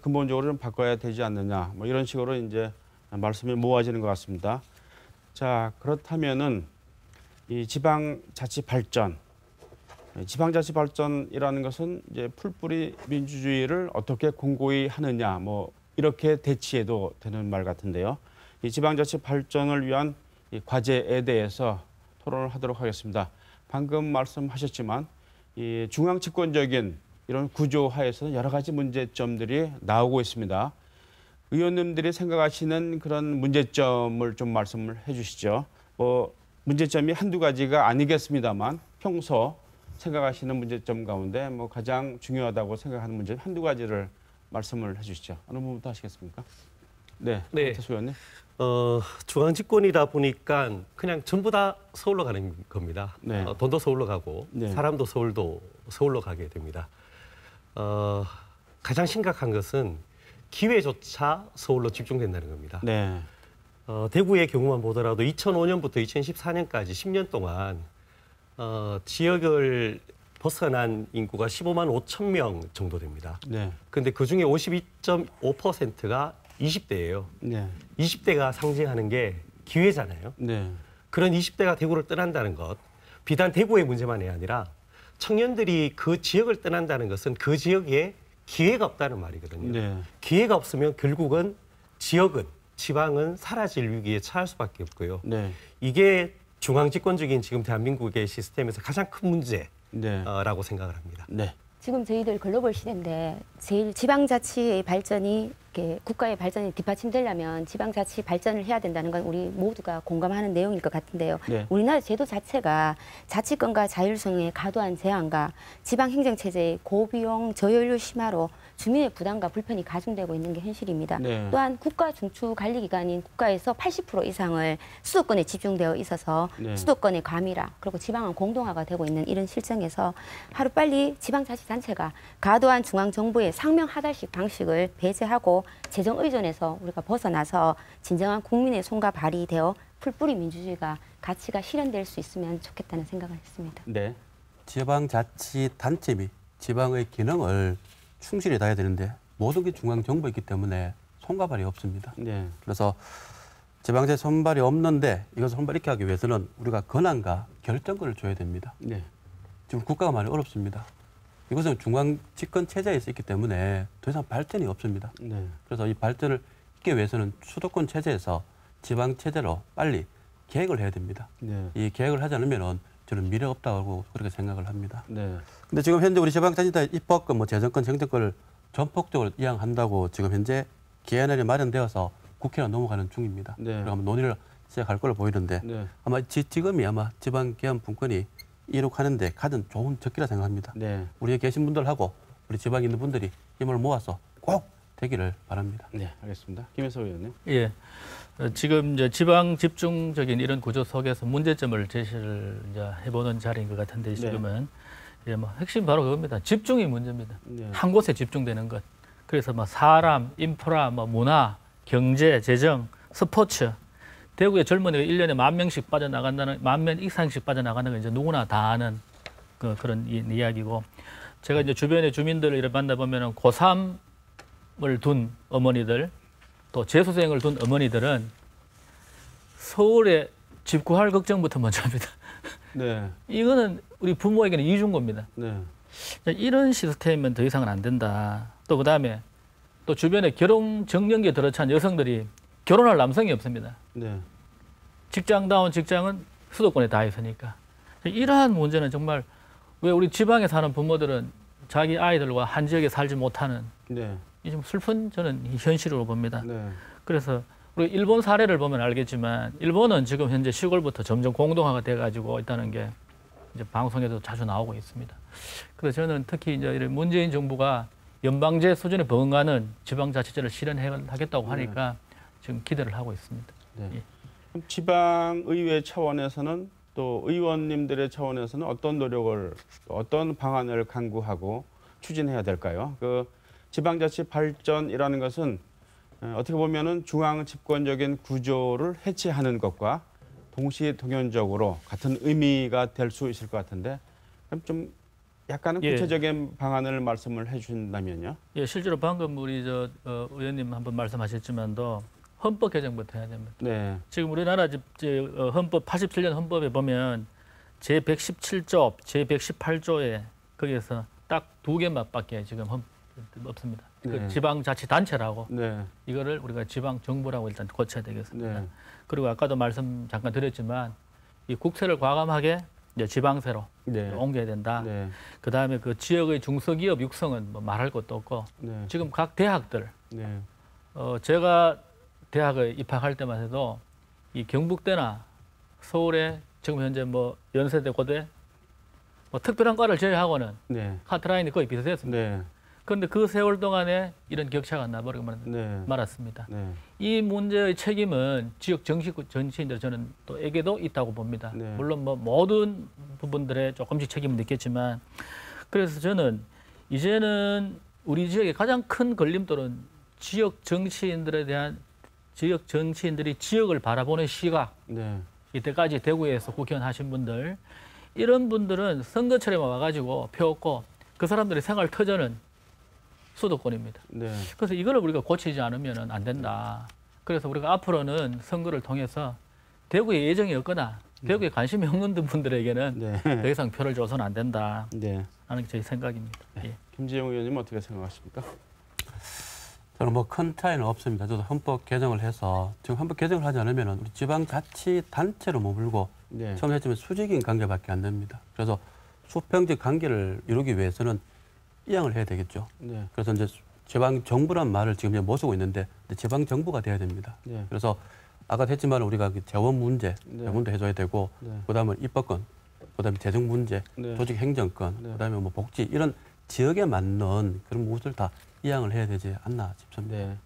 근본적으로 좀 바꿔야 되지 않느냐 뭐 이런 식으로 이제 말씀이 모아지는 것 같습니다. 자, 그렇다면은 이 지방자치 발전, 지방자치 발전이라는 것은 이제 풀뿌리 민주주의를 어떻게 공고히 하느냐 뭐 이렇게 대치해도 되는 말 같은데요. 이 지방자치 발전을 위한 이 과제에 대해서 토론을 하도록 하겠습니다. 방금 말씀하셨지만 이 중앙 집권적인 이런 구조 하에서는 여러 가지 문제점들이 나오고 있습니다. 의원님들이 생각하시는 그런 문제점을 좀 말씀을 해주시죠. 뭐 문제점이 한두 가지가 아니겠습니다만 평소 생각하시는 문제점 가운데 뭐 가장 중요하다고 생각하는 문제 한두 가지를 말씀을 해주시죠. 어느 부분부터 하시겠습니까? 네, 네. 태수 의원님. 중앙 집권이다 보니까 그냥 전부 다 서울로 가는 겁니다. 네. 돈도 서울로 가고 네. 사람도 서울로 가게 됩니다. 가장 심각한 것은 기회조차 서울로 집중된다는 겁니다. 네, 대구의 경우만 보더라도 2005년부터 2014년까지 10년 동안 지역을 벗어난 인구가 15만 5천 명 정도 됩니다. 네, 그런데 그중에 52.5%가 20대예요. 네, 20대가 상징하는 게 기회잖아요. 네, 그런 20대가 대구를 떠난다는 것, 비단 대구의 문제만이 아니라 청년들이 그 지역을 떠난다는 것은 그 지역에 기회가 없다는 말이거든요. 네, 기회가 없으면 결국은 지역은, 지방은 사라질 위기에 처할 수밖에 없고요. 네, 이게 중앙집권적인 지금 대한민국의 시스템에서 가장 큰 네, 문제라고 생각을 합니다. 네, 지금 저희들 글로벌 시대인데 제일 지방자치의 발전이 이렇게 국가의 발전이 뒷받침되려면 지방자치 발전을 해야 된다는 건 우리 모두가 공감하는 내용일 것 같은데요. 네. 우리나라 제도 자체가 자치권과 자율성의 과도한 제한과 지방행정체제의 고비용 저연료 심화로 주민의 부담과 불편이 가중되고 있는 게 현실입니다. 네. 또한 국가 중추 관리기관인 국가에서 80% 이상을 수도권에 집중되어 있어서 네. 수도권의 과밀화 그리고 지방은 공동화가 되고 있는 이런 실정에서 하루빨리 지방자치단체가 과도한 중앙정부의 상명하달식 방식을 배제하고 재정 의존에서 우리가 벗어나서 진정한 국민의 손과 발이 되어 풀뿌리 민주주의가 가치가 실현될 수 있으면 좋겠다는 생각을 했습니다. 네, 지방자치단체 및 지방의 기능을 충실히 다해야 되는데 모든 게 중앙정부에 있기 때문에 손과 발이 없습니다. 네, 그래서 지방자치 손발이 없는데 이것을 손발 있게 하기 위해서는 우리가 권한과 결정권을 줘야 됩니다. 네, 지금 국가가 많이 어렵습니다. 이것은 중앙 집권 체제에 있기 때문에 더 이상 발전이 없습니다. 네, 그래서 이 발전을 있기 위해서는 수도권 체제에서 지방 체제로 빨리 계획을 해야 됩니다. 네, 이 계획을 하지 않으면 저는 미래 없다고 그렇게 생각을 합니다. 네, 근데 지금 현재 우리 지방자치단 입법권, 뭐 재정권, 행정권을 전폭적으로 이양한다고 지금 현재 기한안이 마련되어서 국회로 넘어가는 중입니다. 네. 그리고 아마 논의를 시작할 걸로 보이는데 네, 아마 지금이 아마 지방 개헌 분권이 이룩하는데 가장 좋은 적기라 생각합니다. 네, 우리에 계신 분들하고 우리 지방에 있는 분들이 힘을 모아서 꼭 되기를 바랍니다. 네, 알겠습니다. 김혜서 의원님. 예. 지금 이제 지방 집중적인 이런 구조 속에서 문제점을 제시를 이제 해보는 자리인 것 같은데 지금은 예, 뭐 핵심 바로 그겁니다. 집중이 문제입니다. 네. 한 곳에 집중되는 것. 그래서 뭐 사람, 인프라, 뭐 문화, 경제, 재정, 스포츠. 대구의 젊은이가 1년에 10,000명씩 빠져나간다는, 10,000명 이상씩 빠져나가는 건 이제 누구나 다 아는 그런 이야기고. 제가 이제 주변의 주민들을 이렇게 만나보면은 고3을 둔 어머니들, 또 재수생을 둔 어머니들은 서울에 집 구할 걱정부터 먼저 합니다. 네, 이거는 우리 부모에게는 이중고입니다. 네, 이런 시스템이면 더 이상은 안 된다. 또 그다음에 또 주변에 결혼 정년기에 들어찬 여성들이 결혼할 남성이 없습니다. 네, 직장다운 직장은 수도권에 다 있으니까. 이러한 문제는 정말 왜 우리 지방에 사는 부모들은 자기 아이들과 한 지역에 살지 못하는 네, 이 좀 슬픈 저는 이 현실로 봅니다. 네, 그래서 우리 일본 사례를 보면 알겠지만 일본은 지금 현재 시골부터 점점 공동화가 돼가지고 있다는 게 이제 방송에도 자주 나오고 있습니다. 그래서 저는 특히 이제 이런 문재인 정부가 연방제 수준에 버금가는 지방자치제를 실현하겠다고 하니까 지금 기대를 하고 있습니다. 네. 예. 그럼 지방의회 차원에서는 또 의원님들의 차원에서는 어떤 노력을 어떤 방안을 강구하고 추진해야 될까요? 그 지방자치 발전이라는 것은 어떻게 보면은 중앙 집권적인 구조를 해체하는 것과 동시동연적으로 같은 의미가 될 수 있을 것 같은데 그럼 좀 약간은 예. 구체적인 방안을 말씀을 해주신다면요. 예, 실제로 방금 우리 의원님 한번 말씀하셨지만도 헌법 개정부터 해야 됩니다. 네, 지금 우리나라 헌법 87년 헌법에 보면 제 117조, 제 118조에 거기에서 딱 2개만밖에 지금 없습니다. 네. 그 지방자치단체라고 네, 이거를 우리가 지방정부라고 일단 고쳐야 되겠습니다. 네, 그리고 아까도 말씀 잠깐 드렸지만 이 국세를 과감하게 이제 지방세로 네, 옮겨야 된다. 네, 그 다음에 그 지역의 중소기업 육성은 뭐 말할 것도 없고 네, 지금 각 대학들 네, 제가 대학에 입학할 때만 해도 이 경북대나 서울에 지금 현재 뭐 연세대, 고대 뭐 특별한 과를 제외하고는 네. 카트라인이 거의 비슷했습니다. 네. 그런데 그 세월 동안에 이런 격차가 나버리고 네. 말았습니다. 네. 이 문제의 책임은 지역 정치인들 저는 또에게도 있다고 봅니다. 네. 물론 뭐 모든 부분들에 조금씩 책임은 있겠지만 그래서 저는 이제는 우리 지역의 가장 큰 걸림돌은 지역 정치인들이 지역을 바라보는 시각. 네. 이때까지 대구에서 국회의원 하신 분들 이런 분들은 선거철에 와가지고 표 얻고 그 사람들의 생활 터전은 수도권입니다. 네. 그래서 이거를 우리가 고치지 않으면 안 된다. 그래서 우리가 앞으로는 선거를 통해서 대구에 예정이 없거나 대구에 관심이 없는 분들에게는 네. 더 이상 표를 줘서는 안 된다 네. 하는 게 저희 생각입니다. 예. 김재용 의원님 어떻게 생각하십니까? 저는 뭐 큰 차이는 없습니다. 저도 헌법 개정을 해서 지금 헌법 개정을 하지 않으면 우리 지방자치단체로 머물고 네. 처음 했지만 수직인 관계밖에 안 됩니다. 그래서 수평적 관계를 이루기 위해서는 이양을 해야 되겠죠. 네. 그래서 이제 지방 정부란 말을 지금 이제 못 쓰고 있는데 지방 정부가 돼야 됩니다. 네. 그래서 아까 했지만 우리가 그 재원 문제, 네. 재원도 해줘야 되고, 네. 그다음에 입법권, 그다음에 재정 문제, 네. 조직 행정권, 네. 그다음에 뭐 복지 이런 지역에 맞는 그런 무엇을 다 이양을 해야 되지 않나 싶습니다. 네.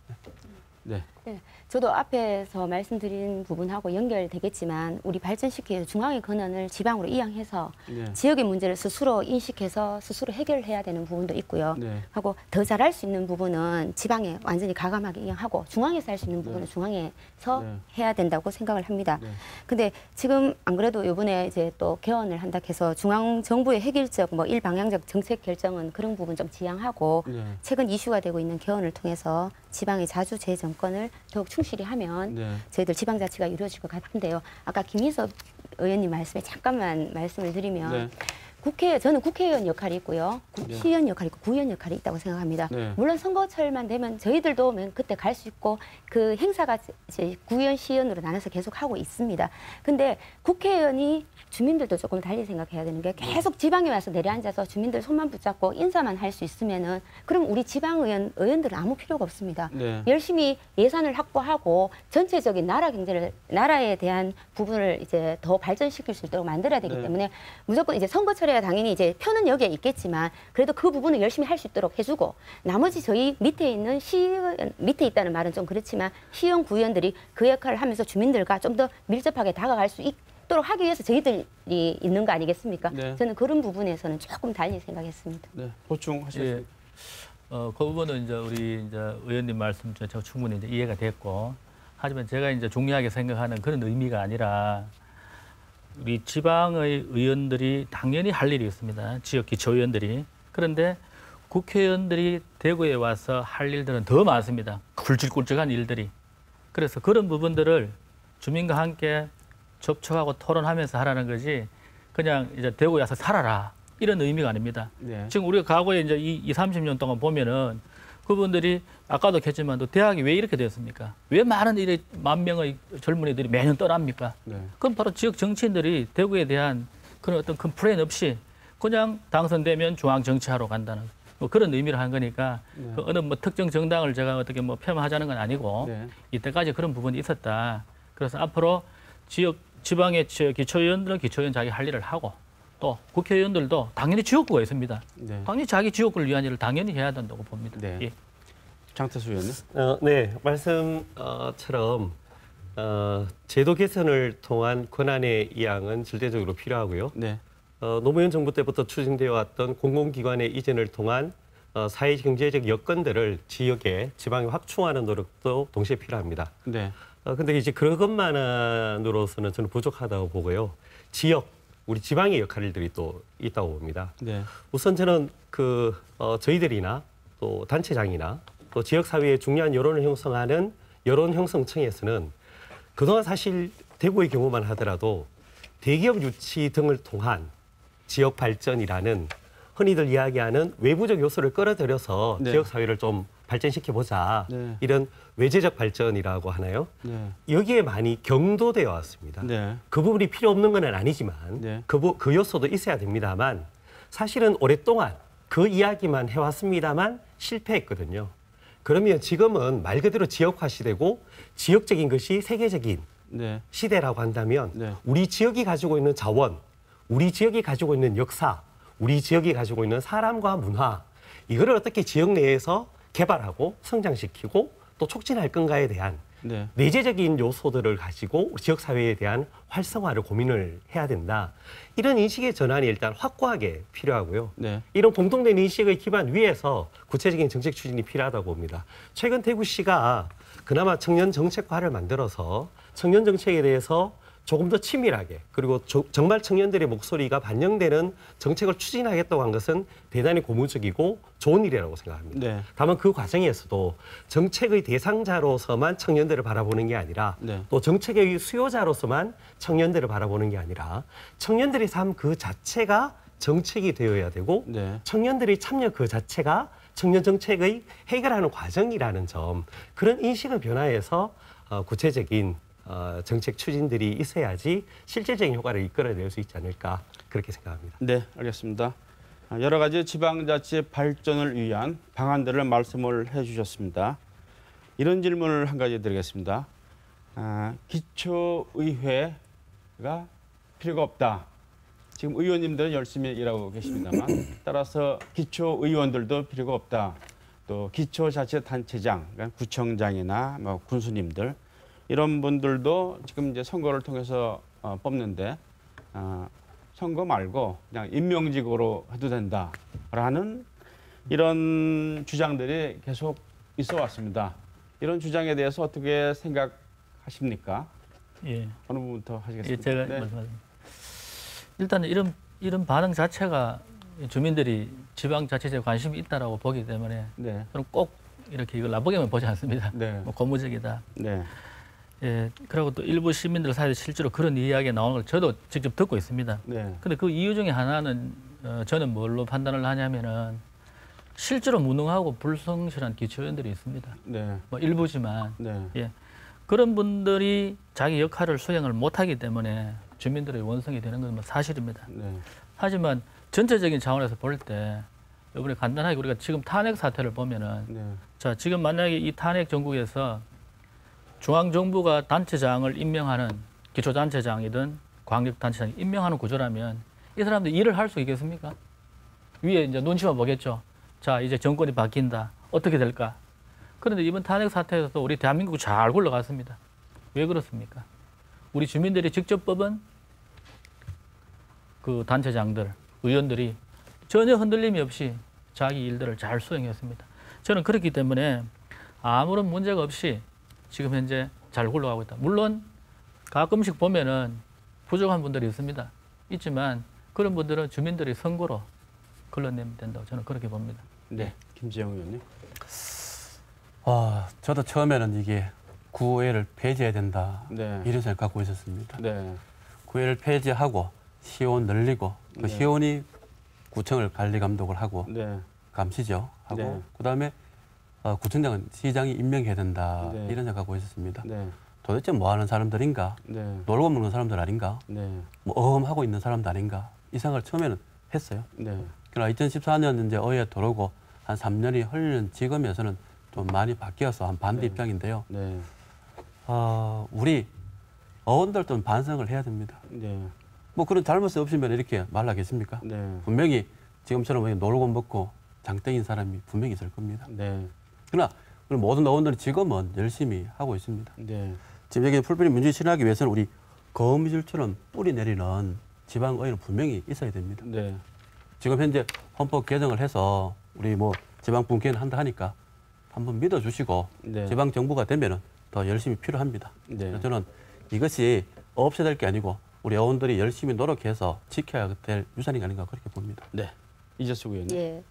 네. 네, 저도 앞에서 말씀드린 부분하고 연결되겠지만 우리 발전시키기 위해서 중앙의 권한을 지방으로 이양해서 네. 지역의 문제를 스스로 인식해서 스스로 해결해야 되는 부분도 있고요. 네. 하고 더 잘할 수 있는 부분은 지방에 완전히 가감하게 이양하고 중앙에서 할 수 있는 부분은 네. 중앙에서 네. 해야 된다고 생각을 합니다. 네. 근데 지금 안 그래도 이번에 이제 또 개헌을 한다 해서 중앙 정부의 획일적 뭐 일방향적 정책 결정은 그런 부분 좀 지양하고 네. 최근 이슈가 되고 있는 개헌을 통해서 지방의 자주 재정권을 더욱 충실히 하면 네. 저희들 지방자치가 이루어질 것 같은데요. 아까 김희섭 의원님 말씀에 잠깐만 말씀을 드리면 네. 저는 국회의원 역할이 있고요. 네. 시의원 역할이 있고 구의원 역할이 있다고 생각합니다. 네. 물론 선거철만 되면 저희들도 그때 갈 수 있고 그 행사가 이제 구의원, 시의원으로 나눠서 계속 하고 있습니다. 근데 국회의원이 주민들도 조금 달리 생각해야 되는 게 계속 지방에 와서 내려앉아서 주민들 손만 붙잡고 인사만 할 수 있으면은 그럼 우리 의원들은 아무 필요가 없습니다. 네. 열심히 예산을 확보하고 전체적인 나라 경제를 나라에 대한 부분을 이제 더 발전시킬 수 있도록 만들어야 되기 네. 때문에 무조건 이제 선거철에 당연히 이제 표는 여기에 있겠지만 그래도 그 부분을 열심히 할 수 있도록 해주고 나머지 저희 밑에 있는 밑에 있다는 말은 좀 그렇지만 시의원, 구의원들이 그 역할을 하면서 주민들과 좀 더 밀접하게 다가갈 수 있도록 하기 위해서 저희들이 있는 거 아니겠습니까? 네. 저는 그런 부분에서는 조금 달리 생각했습니다. 네. 보충하시겠습니까? 예. 그 부분은 이제 우리 이제 의원님 말씀 제가 충분히 이제 이해가 됐고 하지만 제가 이제 중요하게 생각하는 그런 의미가 아니라 우리 지방의 의원들이 당연히 할 일이 있습니다. 지역 기초의원들이. 그런데 국회의원들이 대구에 와서 할 일들은 더 많습니다. 굵직굵직한 일들이. 그래서 그런 부분들을 주민과 함께 접촉하고 토론하면서 하라는 거지 그냥 이제 대구에 와서 살아라. 이런 의미가 아닙니다. 네. 지금 우리가 과거에 이제 이 30년 동안 보면은 그분들이 아까도 했지만 또 대학이 왜 이렇게 됐습니까? 왜 많은 만 명의 젊은이들이 매년 떠납니까? 네. 그건 바로 지역 정치인들이 대구에 대한 그런 어떤 큰 플랜 없이 그냥 당선되면 중앙 정치하러 간다는 뭐 그런 의미를 한 거니까 네. 그 어느 뭐 특정 정당을 제가 어떻게 뭐 폄하하자는 건 아니고 네. 이때까지 그런 부분이 있었다. 그래서 앞으로 지방의 기초의원들은 기초의원 자기 할 일을 하고 또 국회의원들도 당연히 지역구가 있습니다. 네. 당연히 자기 지역구를 위한 일을 당연히 해야 된다고 봅니다. 네. 예. 장태수 의원님. 네, 말씀처럼 제도 개선을 통한 권한의 이양은 절대적으로 필요하고요. 네. 노무현 정부 때부터 추진되어 왔던 공공기관의 이전을 통한 사회 경제적 여건들을 지역에 지방에 확충하는 노력도 동시에 필요합니다. 네. 근데 이제 그것만으로서는 저는 부족하다고 보고요. 우리 지방의 역할들이 또 있다고 봅니다. 네. 우선 저는 저희들이나 또 단체장이나 또 지역사회의 중요한 여론을 형성하는 여론형성청에서는 그동안 사실 대구의 경우만 하더라도 대기업 유치 등을 통한 지역 발전이라는 흔히들 이야기하는 외부적 요소를 끌어들여서 네. 지역사회를 좀 발전시켜보자. 네. 이런 외재적 발전이라고 하나요? 네. 여기에 많이 경도되어 왔습니다. 네. 그 부분이 필요 없는 건 아니지만 네. 그 요소도 있어야 됩니다만 사실은 오랫동안 그 이야기만 해왔습니다만 실패했거든요. 그러면 지금은 말 그대로 지역화 시대고 지역적인 것이 세계적인 네. 시대라고 한다면 네. 우리 지역이 가지고 있는 자원, 우리 지역이 가지고 있는 역사, 우리 지역이 가지고 있는 사람과 문화 이거를 어떻게 지역 내에서 개발하고 성장시키고 또 촉진할 건가에 대한 네. 내재적인 요소들을 가지고 지역 사회에 대한 활성화를 고민을 해야 된다. 이런 인식의 전환이 일단 확고하게 필요하고요. 네. 이런 공통된 인식의 기반 위에서 구체적인 정책 추진이 필요하다고 봅니다. 최근 대구시가 그나마 청년 정책과를 만들어서 청년 정책에 대해서 조금 더 치밀하게 그리고 정말 청년들의 목소리가 반영되는 정책을 추진하겠다고 한 것은 대단히 고무적이고 좋은 일이라고 생각합니다. 네. 다만 그 과정에서도 정책의 대상자로서만 청년들을 바라보는 게 아니라 네. 또 정책의 수요자로서만 청년들을 바라보는 게 아니라 청년들의 삶 그 자체가 정책이 되어야 되고 네. 청년들의 참여 그 자체가 청년 정책의 해결하는 과정이라는 점 그런 인식을 변화해서 구체적인 정책 추진들이 있어야지 실질적인 효과를 이끌어낼 수 있지 않을까 그렇게 생각합니다. 네, 알겠습니다. 여러 가지 지방자치 발전을 위한 방안들을 말씀을 해주셨습니다. 이런 질문을 한 가지 드리겠습니다. 기초의회가 필요가 없다. 지금 의원님들은 열심히 일하고 계십니다만 따라서 기초의원들도 필요가 없다. 또 기초자치단체장, 그러니까 구청장이나 뭐 군수님들 이런 분들도 지금 이제 선거를 통해서 뽑는데 선거 말고 그냥 임명직으로 해도 된다라는 이런 주장들이 계속 있어 왔습니다. 이런 주장에 대해서 어떻게 생각하십니까? 예. 어느 부분부터 예, 하시겠습니까? 제가 네. 말씀드립니다. 일단 이런 반응 자체가 주민들이 지방자치제에 관심이 있다라고 보기 때문에 네. 저는 꼭 이렇게 이걸 나쁘게만 보지 않습니다. 네. 뭐 고무적이다. 네. 예, 그리고 또 일부 시민들 사이에 실제로 그런 이야기가 나오는 걸 저도 직접 듣고 있습니다. 네. 근데 그 이유 중에 하나는 저는 뭘로 판단을 하냐면은 실제로 무능하고 불성실한 기초의원들이 있습니다. 네. 뭐 일부지만 네. 예, 그런 분들이 자기 역할을 수행을 못하기 때문에 주민들의 원성이 되는 건 뭐 사실입니다. 네. 하지만 전체적인 차원에서 볼 때 이번에 간단하게 우리가 지금 탄핵 사태를 보면은 네. 자 지금 만약에 이 탄핵 정국에서 중앙정부가 단체장을 임명하는 기초단체장이든 광역단체장이 임명하는 구조라면 이 사람들이 일을 할 수 있겠습니까? 위에 이제 눈치만 보겠죠. 자 이제 정권이 바뀐다. 어떻게 될까? 그런데 이번 탄핵 사태에서도 우리 대한민국이 잘 굴러갔습니다. 왜 그렇습니까? 우리 주민들이 직접 뽑은 그 단체장들, 의원들이 전혀 흔들림이 없이 자기 일들을 잘 수행했습니다. 저는 그렇기 때문에 아무런 문제가 없이 지금 현재 잘 굴러가고 있다. 물론 가끔씩 보면은 부족한 분들이 있습니다. 있지만 그런 분들은 주민들의 선거로 걸러내면 된다고 저는 그렇게 봅니다. 네. 김지영 의원님. 저도 처음에는 이게 구의회를 폐지해야 된다 네. 이런 생각 갖고 있었습니다. 네. 구의회를 폐지하고 시의원 늘리고 그 네. 시의원이 구청을 관리 감독을 하고 네. 감시죠 하고 네. 그다음에 구청장은 시장이 임명해야 된다 네. 이런 생각 갖고 있었습니다. 네. 도대체 뭐 하는 사람들인가? 네. 놀고 먹는 사람들 아닌가? 네. 뭐 어음하고 있는 사람들 아닌가? 이 생각을 처음에는 했어요. 네. 그러나 2014년 이제 의회 들어오고 한 3년이 흘리는 지금에서는 좀 많이 바뀌어서 한 반대 네. 입장인데요. 네. 우리 어원들도 반성을 해야 됩니다. 네. 뭐 그런 잘못이 없으면 이렇게 말하겠습니까? 네. 분명히 지금처럼 놀고 먹고 장땡인 사람이 분명히 있을 겁니다. 네. 그러나 모든 어원들이 지금은 열심히 하고 있습니다. 네. 지금 여기 풀뿌리 민주주의 실현하기 위해서는 우리 거미줄처럼 뿌리 내리는 지방의회는 분명히 있어야 됩니다. 네. 지금 현재 헌법 개정을 해서 우리 뭐 지방 분권을 한다 하니까 한번 믿어주시고 네. 지방 정부가 되면은 더 열심히 필요합니다. 네. 그래서 저는 이것이 없어야 될 게 아니고 우리 어원들이 열심히 노력해서 지켜야 될 유산이 아닌가 그렇게 봅니다. 네. 이재숙 의원님. 예,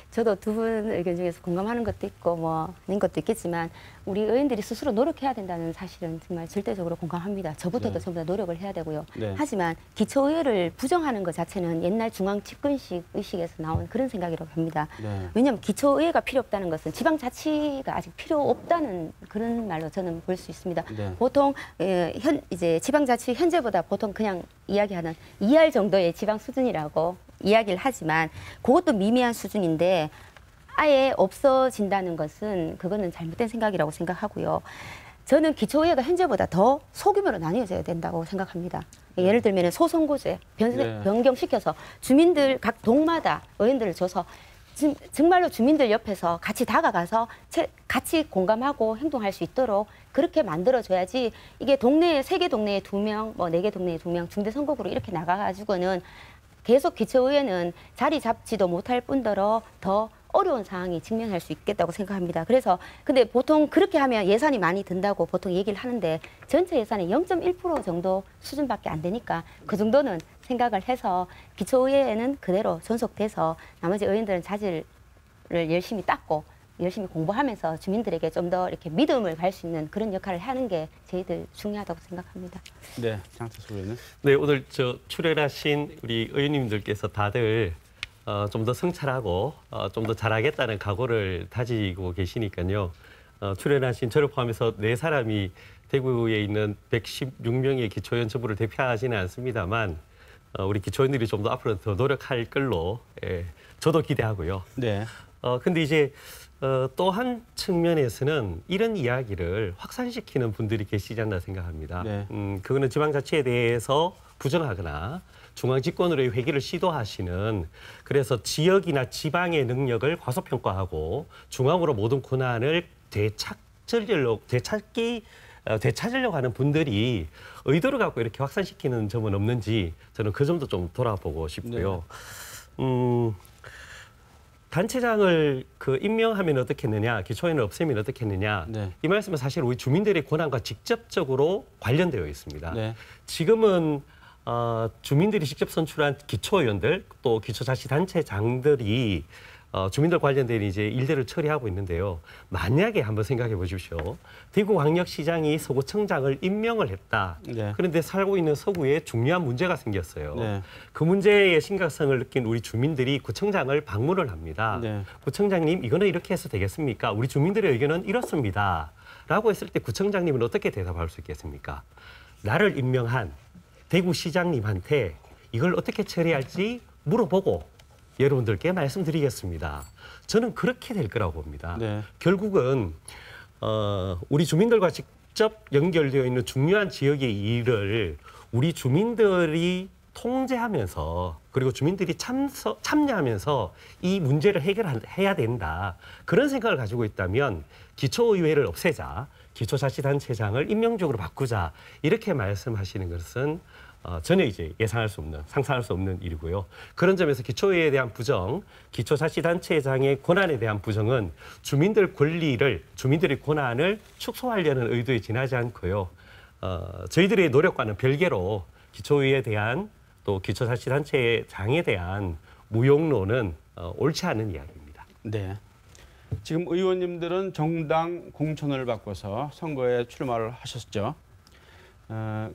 저도 두 분 의견 중에서 공감하는 것도 있고 뭐 아닌 것도 있겠지만 우리 의원들이 스스로 노력해야 된다는 사실은 정말 절대적으로 공감합니다. 저부터도 네. 전부 다 노력을 해야 되고요. 네. 하지만 기초의회를 부정하는 것 자체는 옛날 중앙 집권식 의식에서 나온 그런 생각이라고 합니다. 네. 왜냐하면 기초의회가 필요 없다는 것은 지방자치가 아직 필요 없다는 그런 말로 저는 볼 수 있습니다. 네. 보통 이제 지방자치 현재보다 보통 그냥 이야기하는 2할 정도의 지방 수준이라고 이야기를 하지만 그것도 미미한 수준인데 아예 없어진다는 것은 그거는 잘못된 생각이라고 생각하고요. 저는 기초의회가 현재보다 더 소규모로 나뉘어져야 된다고 생각합니다. 예를 들면 소선고제 네. 변경시켜서 주민들 각 동마다 의원들을 줘서 정말로 주민들 옆에서 같이 다가가서 같이 공감하고 행동할 수 있도록 그렇게 만들어줘야지 이게 동네에 3개 동네에 2명, 뭐 4개 동네에 2명 중대선거구로 이렇게 나가가지고는 계속 기초의회는 자리 잡지도 못할 뿐더러 더 어려운 상황이 직면할 수 있겠다고 생각합니다. 그래서 근데 보통 그렇게 하면 예산이 많이 든다고 보통 얘기를 하는데 전체 예산의 0.1% 정도 수준밖에 안 되니까 그 정도는 생각을 해서 기초의회는 그대로 존속돼서 나머지 의원들은 자질을 열심히 닦고 열심히 공부하면서 주민들에게 좀 더 이렇게 믿음을 갈 수 있는 그런 역할을 하는 게 저희들 중요하다고 생각합니다. 네, 장태수 의원은. 네, 오늘 출연하신 우리 의원님들께서 다들 좀 더 성찰하고 좀 더 잘하겠다는 각오를 다지고 계시니까요. 출연하신 저를 포함해서 4사람이 대구에 있는 116명의 기초의원 정부를 대표하지는 않습니다만 우리 기초의원들이 좀 더 앞으로 더 노력할 걸로 저도 기대하고요. 네. 근데 이제 또 한 측면에서는 이런 이야기를 확산시키는 분들이 계시지 않나 생각합니다. 네. 그거는 지방자치에 대해서 부정하거나 중앙집권으로의 회귀를 시도하시는 그래서 지역이나 지방의 능력을 과소평가하고 중앙으로 모든 권한을 되찾으려고 하는 분들이 의도를 갖고 이렇게 확산시키는 점은 없는지 저는 그 점도 좀 돌아보고 싶고요. 단체장을 임명하면 어떻겠느냐, 기초의원을 없애면 어떻겠느냐. 네. 이 말씀은 사실 우리 주민들의 권한과 직접적으로 관련되어 있습니다. 네. 지금은 주민들이 직접 선출한 기초의원들 또 기초자치단체장들이 주민들 관련된 이제 일들을 처리하고 있는데요. 만약에 한번 생각해 보십시오. 대구광역시장이 서구청장을 임명을 했다. 네. 그런데 살고 있는 서구에 중요한 문제가 생겼어요. 네. 그 문제의 심각성을 느낀 우리 주민들이 구청장을 방문을 합니다. 네. 구청장님, 이거는 이렇게 해서 되겠습니까? 우리 주민들의 의견은 이렇습니다. 라고 했을 때 구청장님은 어떻게 대답할 수 있겠습니까? 나를 임명한 대구시장님한테 이걸 어떻게 처리할지 물어보고 여러분들께 말씀드리겠습니다. 저는 그렇게 될 거라고 봅니다. 네. 결국은 우리 주민들과 직접 연결되어 있는 중요한 지역의 일을 우리 주민들이 통제하면서 그리고 주민들이 참여하면서 이 문제를 해결해야 된다. 그런 생각을 가지고 있다면 기초의회를 없애자, 기초자치단체장을 임명적으로 바꾸자 이렇게 말씀하시는 것은 전혀 이제 예상할 수 없는, 상상할 수 없는 일이고요. 그런 점에서 기초의회에 대한 부정, 기초자치단체장의 권한에 대한 부정은 주민들 권리를, 주민들의 권한을 축소하려는 의도에 지나지 않고요. 저희들의 노력과는 별개로 기초의회에 대한 또 기초자치단체장에 대한 무용론은 옳지 않은 이야기입니다. 네. 지금 의원님들은 정당 공천을 바꿔서 선거에 출마를 하셨죠.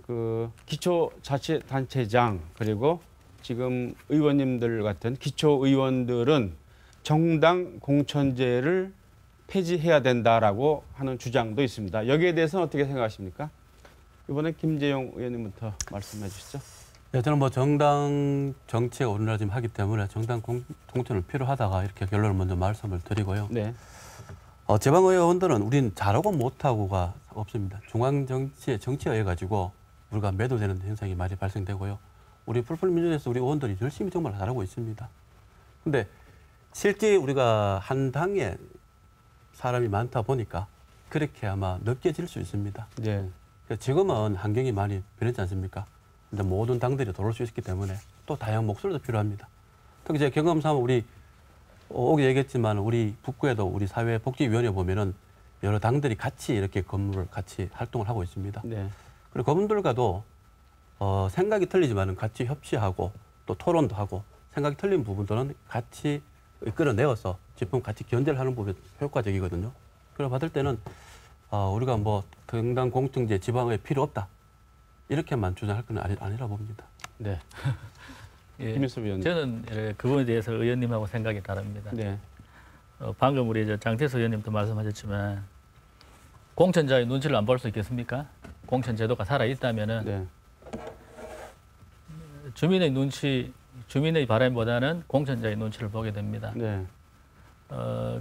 그 기초자치단체장 그리고 지금 의원님들 같은 기초의원들은 정당 공천제를 폐지해야 된다라고 하는 주장도 있습니다. 여기에 대해서는 어떻게 생각하십니까? 이번에 김재용 의원님부터 말씀해 주시죠. 네, 저는 뭐 정당 정치가 우리나라 지금 하기 때문에 정당 공천을 필요하다가 이렇게 결론을 먼저 말씀을 드리고요. 네. 지방의원들은 우리는 잘하고 못하고가 없습니다. 중앙 정치에 의해 가지고 우리가 매도되는 현상이 많이 발생되고요. 우리 풀풀민주에서 우리 의원들이 열심히 정말 잘하고 있습니다. 근데 실제 우리가 한 당에 사람이 많다 보니까 그렇게 아마 느껴질 수 있습니다. 네. 지금은 환경이 많이 변했지 않습니까? 근데 모든 당들이 돌아올 수 있기 때문에 또 다양한 목소리도 필요합니다. 특히 제 경험상 우리 오기 얘기했지만 우리 북구에도 우리 사회복지위원회 보면은 여러 당들이 같이 이렇게 건물을 같이 활동을 하고 있습니다. 네. 그리고 그분들과도 생각이 틀리지만은 같이 협치하고 또 토론도 하고 생각이 틀린 부분들은 같이 이끌어내어서 지금 같이 견제를 하는 부분이 효과적이거든요. 그래 받을 때는 우리가 뭐 정당 공천제 지방에 필요 없다 이렇게만 주장할 건 아니라 봅니다. 네. 예, 김일섭 의원님. 저는 그분에 대해서 의원님하고 생각이 다릅니다. 네. 방금 우리 장태수 의원님도 말씀하셨지만 공천자의 눈치를 안 볼 수 있겠습니까? 공천제도가 살아있다면은 네. 주민의 눈치, 주민의 바람보다는 공천자의 눈치를 보게 됩니다. 네.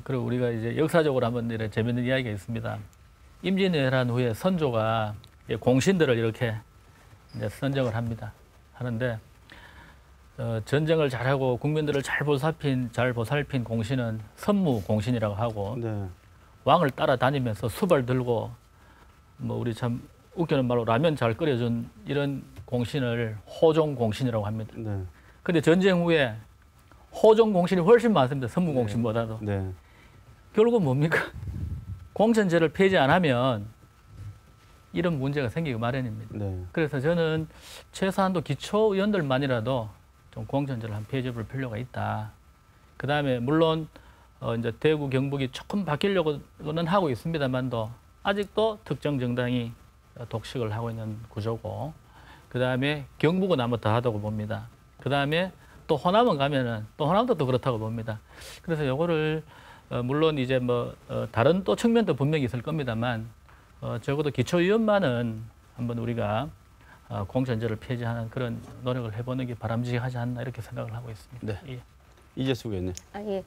그리고 우리가 이제 역사적으로 한번 이런 재밌는 이야기가 있습니다. 임진왜란 후에 선조가 공신들을 이렇게 이제 선정을 합니다. 하는데 전쟁을 잘하고 국민들을 잘 보살핀 공신은 선무 공신이라고 하고 네. 왕을 따라다니면서 수발 들고 뭐 우리 참 웃기는 말로 라면 잘 끓여준 이런 공신을 호종 공신이라고 합니다. 네. 근데 전쟁 후에 호종 공신이 훨씬 많습니다. 선무 공신보다도. 네. 결국은 뭡니까? 공천제를 폐지 안 하면 이런 문제가 생기기 마련입니다. 네. 그래서 저는 최소한도 기초의원들만이라도 좀 공천제를 한 폐지해 볼 필요가 있다. 그 다음에 물론 이제 대구, 경북이 조금 바뀌려고는 하고 있습니다만도 아직도 특정 정당이 독식을 하고 있는 구조고, 그 다음에 경북은 아마 더하다고 봅니다. 그 다음에 또 호남은 가면은 또 호남도 또 그렇다고 봅니다. 그래서 요거를 물론 이제 뭐 다른 또 측면도 분명히 있을 겁니다만 적어도 기초의원만은 한번 우리가 공천제를 폐지하는 그런 노력을 해보는 게 바람직하지 않나 이렇게 생각을 하고 있습니다. 네. 예. 이재숙 의원님. 예.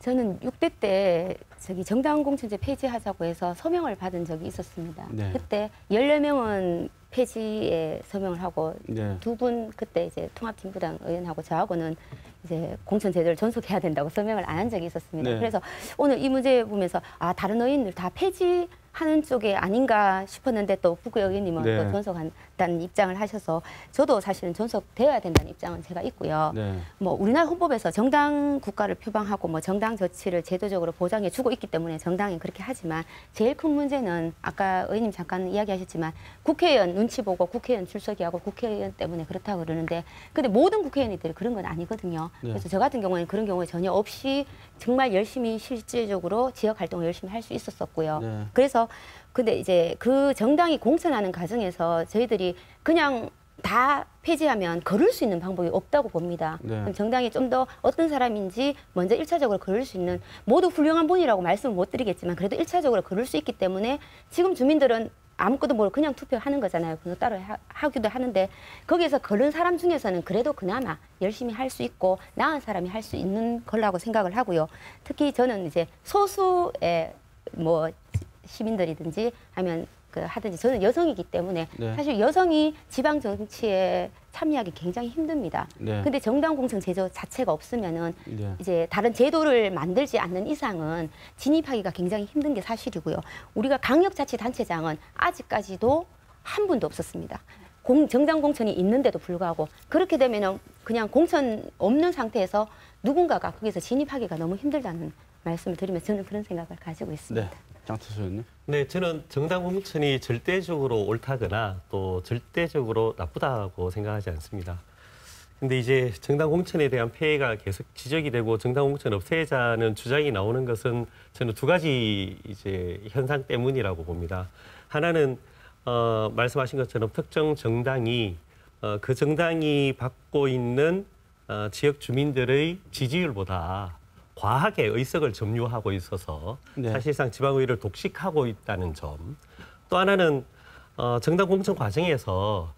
저는 6대 때 정당 공천제 폐지하자고 해서 서명을 받은 적이 있었습니다. 네. 그때 14명은 폐지에 서명을 하고 네. 두 분 그때 이제 통합진보당 의원하고 저하고는 이제 공천제도를 존속해야 된다고 서명을 안 한 적이 있었습니다. 네. 그래서 오늘 이 문제 보면서 다른 의원들 다 폐지하는 쪽에 아닌가 싶었는데 또 북의 의원님은 네. 또 존속한다는 입장을 하셔서 저도 사실은 존속되어야 된다는 입장은 제가 있고요. 네. 뭐 우리나라 헌법에서 정당 국가를 표방하고 뭐 정당 정치를 제도적으로 보장해 주고 있기 때문에 정당이 그렇게 하지만 제일 큰 문제는 아까 의원님 잠깐 이야기하셨지만 국회의원 눈치 보고 국회의원 출석이하고 국회의원 때문에 그렇다고 그러는데 근데 모든 국회의원들이 그런 건 아니거든요. 네. 그래서 저 같은 경우에는 그런 경우에 전혀 없이 정말 열심히 실질적으로 지역 활동을 열심히 할 수 있었었고요. 네. 그래서 근데 이제 그 정당이 공천하는 과정에서 저희들이 그냥 다 폐지하면 걸을 수 있는 방법이 없다고 봅니다. 네. 그럼 정당이 좀 더 어떤 사람인지 먼저 1차적으로 걸을 수 있는 모두 훌륭한 분이라고 말씀을 못 드리겠지만 그래도 1차적으로 걸을 수 있기 때문에 지금 주민들은 아무것도 모르고 그냥 투표하는 거잖아요. 번호 따로 하기도 하는데 거기에서 걸은 사람 중에서는 그래도 그나마 열심히 할 수 있고 나은 사람이 할 수 있는 거라고 생각을 하고요. 특히 저는 이제 소수의 뭐 시민들이든지 하면 하든지 저는 여성이기 때문에 네. 사실 여성이 지방 정치에 참여하기 굉장히 힘듭니다. 네. 근데 정당 공천 제도 자체가 없으면은 네. 이제 다른 제도를 만들지 않는 이상은 진입하기가 굉장히 힘든 게 사실이고요. 우리가 강력자치단체장은 아직까지도 한 분도 없었습니다. 정당 공천이 있는데도 불구하고 그렇게 되면은 그냥 공천 없는 상태에서 누군가가 거기서 진입하기가 너무 힘들다는 말씀을 드리면서 저는 그런 생각을 가지고 있습니다. 네. 장투수 의원님. 네, 저는 정당 공천이 절대적으로 옳다거나 또 절대적으로 나쁘다고 생각하지 않습니다. 근데 이제 정당 공천에 대한 폐해가 계속 지적이 되고 정당 공천 없애자는 주장이 나오는 것은 저는 두 가지 이제 현상 때문이라고 봅니다. 하나는 말씀하신 것처럼 특정 정당이 그 정당이 받고 있는 지역 주민들의 지지율보다 과하게 의석을 점유하고 있어서 네. 사실상 지방의회를 독식하고 있다는 점. 또 하나는 정당 공천 과정에서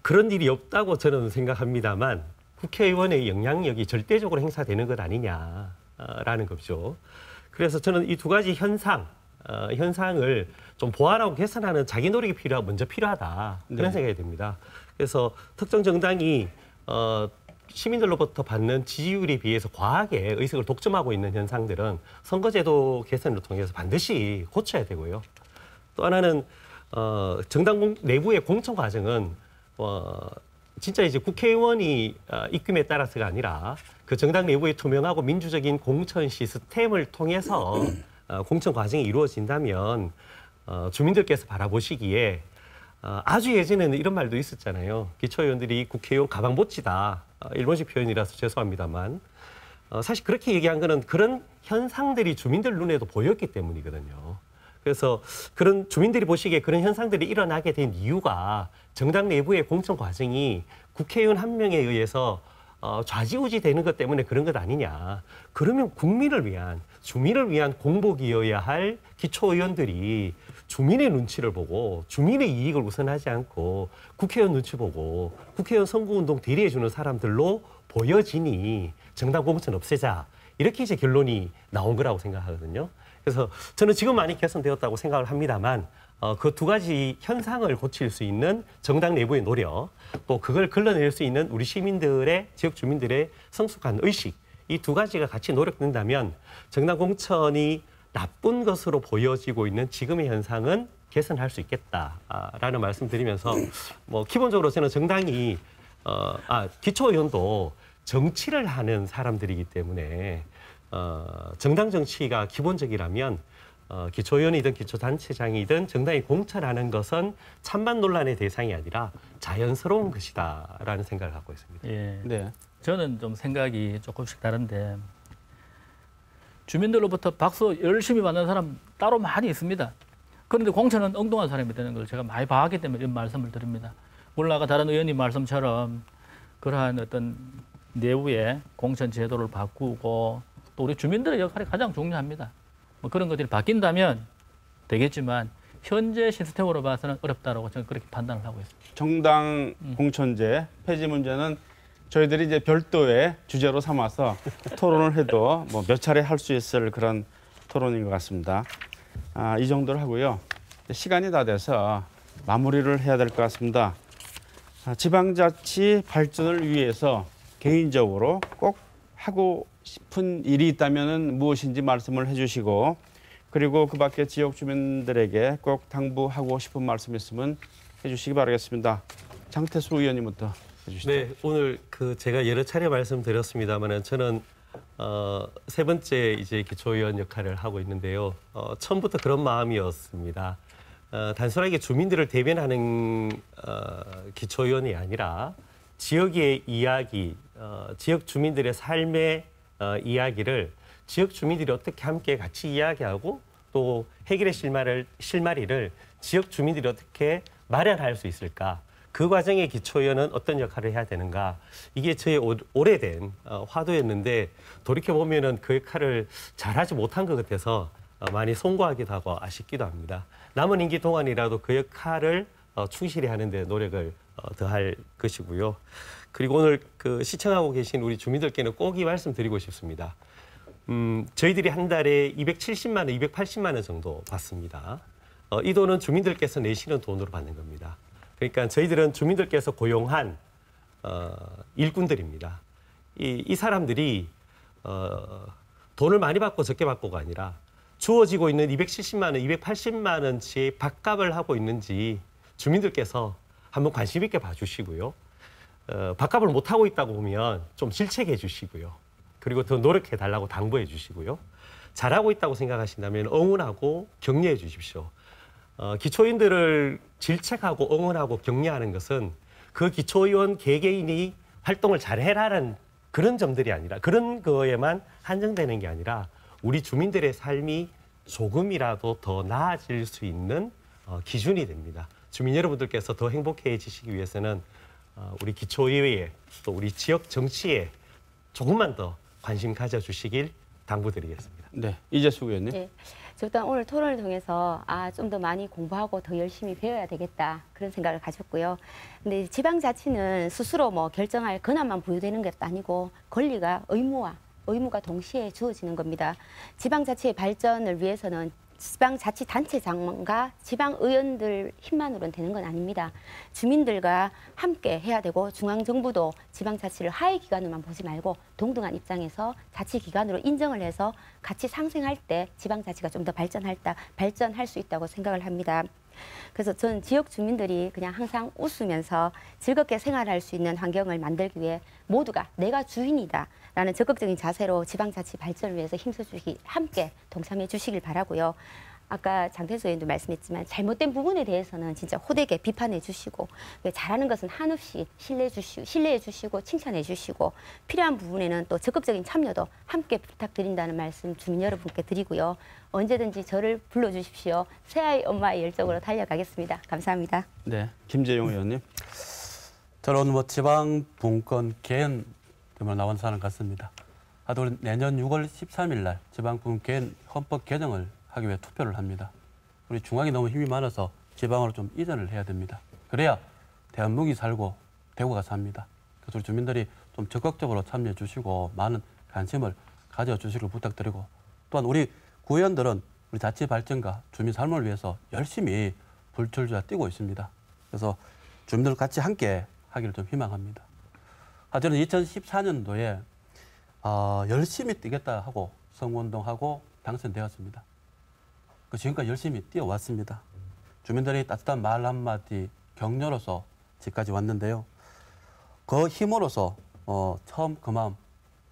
그런 일이 없다고 저는 생각합니다만 국회의원의 영향력이 절대적으로 행사되는 것 아니냐라는 거죠. 그래서 저는 이 두 가지 현상을 좀 보완하고 개선하는 자기 노력이 먼저 필요하다 그런 네. 생각이 듭니다. 그래서 특정 정당이 시민들로부터 받는 지지율에 비해서 과하게 의석을 독점하고 있는 현상들은 선거제도 개선을 통해서 반드시 고쳐야 되고요. 또 하나는 정당 내부의 공천 과정은 진짜 이제 국회의원이 입김에 따라서가 아니라 그 정당 내부의 투명하고 민주적인 공천 시스템을 통해서 공천 과정이 이루어진다면 주민들께서 바라보시기에 아주 예전에는 이런 말도 있었잖아요. 기초의원들이 국회의원 가방보치다. 일본식 표현이라서 죄송합니다만 사실 그렇게 얘기한 거는 그런 현상들이 주민들 눈에도 보였기 때문이거든요. 그래서 그런 주민들이 보시기에 그런 현상들이 일어나게 된 이유가 정당 내부의 공천 과정이 국회의원 한 명에 의해서 좌지우지 되는 것 때문에 그런 것 아니냐. 그러면 국민을 위한, 주민을 위한 공복이어야 할 기초의원들이 주민의 눈치를 보고 주민의 이익을 우선하지 않고 국회의원 눈치 보고 국회의원 선거운동 대리해주는 사람들로 보여지니 정당 공천 없애자 이렇게 이제 결론이 나온 거라고 생각하거든요. 그래서 저는 지금 많이 개선되었다고 생각을 합니다만 그 두 가지 현상을 고칠 수 있는 정당 내부의 노력, 또 그걸 걸러낼 수 있는 우리 시민들의, 지역 주민들의 성숙한 의식, 이 두 가지가 같이 노력된다면 정당 공천이 나쁜 것으로 보여지고 있는 지금의 현상은 개선할 수 있겠다라는 말씀드리면서 뭐 기본적으로 저는 정당이 기초의원도 정치를 하는 사람들이기 때문에 정당 정치가 기본적이라면 기초의원이든 기초단체장이든 정당이 공천하는 것은 찬반 논란의 대상이 아니라 자연스러운 것이다라는 생각을 갖고 있습니다. 예. 네. 저는 좀 생각이 조금씩 다른데 주민들로부터 박수 열심히 받는 사람 따로 많이 있습니다. 그런데 공천은 엉뚱한 사람이 되는 걸 제가 많이 봐왔기 때문에 이런 말씀을 드립니다. 물론 아까 다른 의원님 말씀처럼 그러한 어떤 내부의 공천 제도를 바꾸고 또 우리 주민들의 역할이 가장 중요합니다. 뭐 그런 것들이 바뀐다면 되겠지만 현재 시스템으로 봐서는 어렵다라고 저는 그렇게 판단을 하고 있습니다. 정당 공천제 폐지 문제는 저희들이 이제 별도의 주제로 삼아서 토론을 해도 뭐 몇 차례 할 수 있을 그런 토론인 것 같습니다. 이 정도로 하고요. 시간이 다 돼서 마무리를 해야 될 것 같습니다. 지방자치 발전을 위해서 개인적으로 꼭 하고 싶은 일이 있다면 무엇인지 말씀을 해주시고, 그리고 그 밖에 지역 주민들에게 꼭 당부하고 싶은 말씀 있으면 해주시기 바라겠습니다. 장태수 의원님부터 해주시죠. 네, 오늘 제가 여러 차례 말씀드렸습니다만은 저는 세 번째 이제 기초의원 역할을 하고 있는데요. 처음부터 그런 마음이었습니다. 단순하게 주민들을 대변하는 기초의원이 아니라 지역의 이야기, 지역 주민들의 삶의 이야기를 지역 주민들이 어떻게 함께 같이 이야기하고 또 해결의 실마리를 지역 주민들이 어떻게 마련할 수 있을까? 그 과정에 기초의원은 어떤 역할을 해야 되는가? 이게 저의 오래된 화두였는데 돌이켜보면은 그 역할을 잘하지 못한 것 같아서 많이 송구하기도 하고 아쉽기도 합니다. 남은 임기 동안이라도 그 역할을 충실히 하는 데 노력을 더할 것이고요. 그리고 오늘 시청하고 계신 우리 주민들께는 꼭 이 말씀 드리고 싶습니다. 저희들이 한 달에 270만 원, 280만 원 정도 받습니다. 이 돈은 주민들께서 내시는 돈으로 받는 겁니다. 그러니까 저희들은 주민들께서 고용한 일꾼들입니다. 이 사람들이 돈을 많이 받고 적게 받고가 아니라 주어지고 있는 270만 원, 280만 원치 밥값을 하고 있는지 주민들께서 한번 관심 있게 봐주시고요. 밥값을 못하고 있다고 보면 좀 질책해 주시고요. 그리고 더 노력해 달라고 당부해 주시고요. 잘하고 있다고 생각하신다면 응원하고 격려해 주십시오. 기초의원들을 질책하고 응원하고 격려하는 것은 그 기초의원 개개인이 활동을 잘해라는 그런 점들이 아니라 그런 거에만 한정되는 게 아니라 우리 주민들의 삶이 조금이라도 더 나아질 수 있는 기준이 됩니다. 주민 여러분들께서 더 행복해지시기 위해서는 우리 기초의회에 또 우리 지역 정치에 조금만 더 관심 가져주시길 당부드리겠습니다. 네, 이재숙 의원님. 네. 저 일단 오늘 토론을 통해서 좀 더 많이 공부하고 더 열심히 배워야 되겠다 그런 생각을 가졌고요. 근데 지방자치는 스스로 뭐 결정할 권한만 부여되는 것도 아니고 권리가 의무가 동시에 주어지는 겁니다. 지방자치의 발전을 위해서는 지방자치단체장과 지방의원들 힘만으로는 되는 건 아닙니다. 주민들과 함께 해야 되고 중앙정부도 지방자치를 하위기관으로만 보지 말고 동등한 입장에서 자치기관으로 인정을 해서 같이 상생할 때 지방자치가 좀 더 발전할 수 있다고 생각을 합니다. 그래서 저는 지역 주민들이 그냥 항상 웃으면서 즐겁게 생활할 수 있는 환경을 만들기 위해 모두가 내가 주인이다 라는 적극적인 자세로 지방자치 발전을 위해서 힘써주기 함께 동참해 주시길 바라고요. 아까 장태수 의원도 말씀했지만 잘못된 부분에 대해서는 진짜 호되게 비판해 주시고 잘하는 것은 한없이 신뢰해 주시고 칭찬해 주시고 필요한 부분에는 또 적극적인 참여도 함께 부탁드린다는 말씀 주민 여러분께 드리고요. 언제든지 저를 불러주십시오. 새아이 엄마의 열정으로 달려가겠습니다. 감사합니다. 네, 김재용 의원님. 저는 뭐 지방 분권 개헌 때문에 나온 사람 같습니다. 하도 내년 6월 13일 날 지방 분권 개헌 헌법 개정을 하기 위해 투표를 합니다. 우리 중앙이 너무 힘이 많아서 지방으로 좀 이전을 해야 됩니다. 그래야 대한민국이 살고 대구가 삽니다. 그래서 우리 주민들이 좀 적극적으로 참여해 주시고 많은 관심을 가져주시길 부탁드리고 또한 우리 구의원들은 우리 자치 발전과 주민 삶을 위해서 열심히 불철주야 뛰고 있습니다. 그래서 주민들 같이 함께 하기를 좀 희망합니다. 저는 2014년도에 열심히 뛰겠다 하고 선거운동하고 당선되었습니다. 지금까지 열심히 뛰어왔습니다. 주민들이 따뜻한 말 한마디 격려로서 지금까지 왔는데요. 그 힘으로서 처음 그 마음,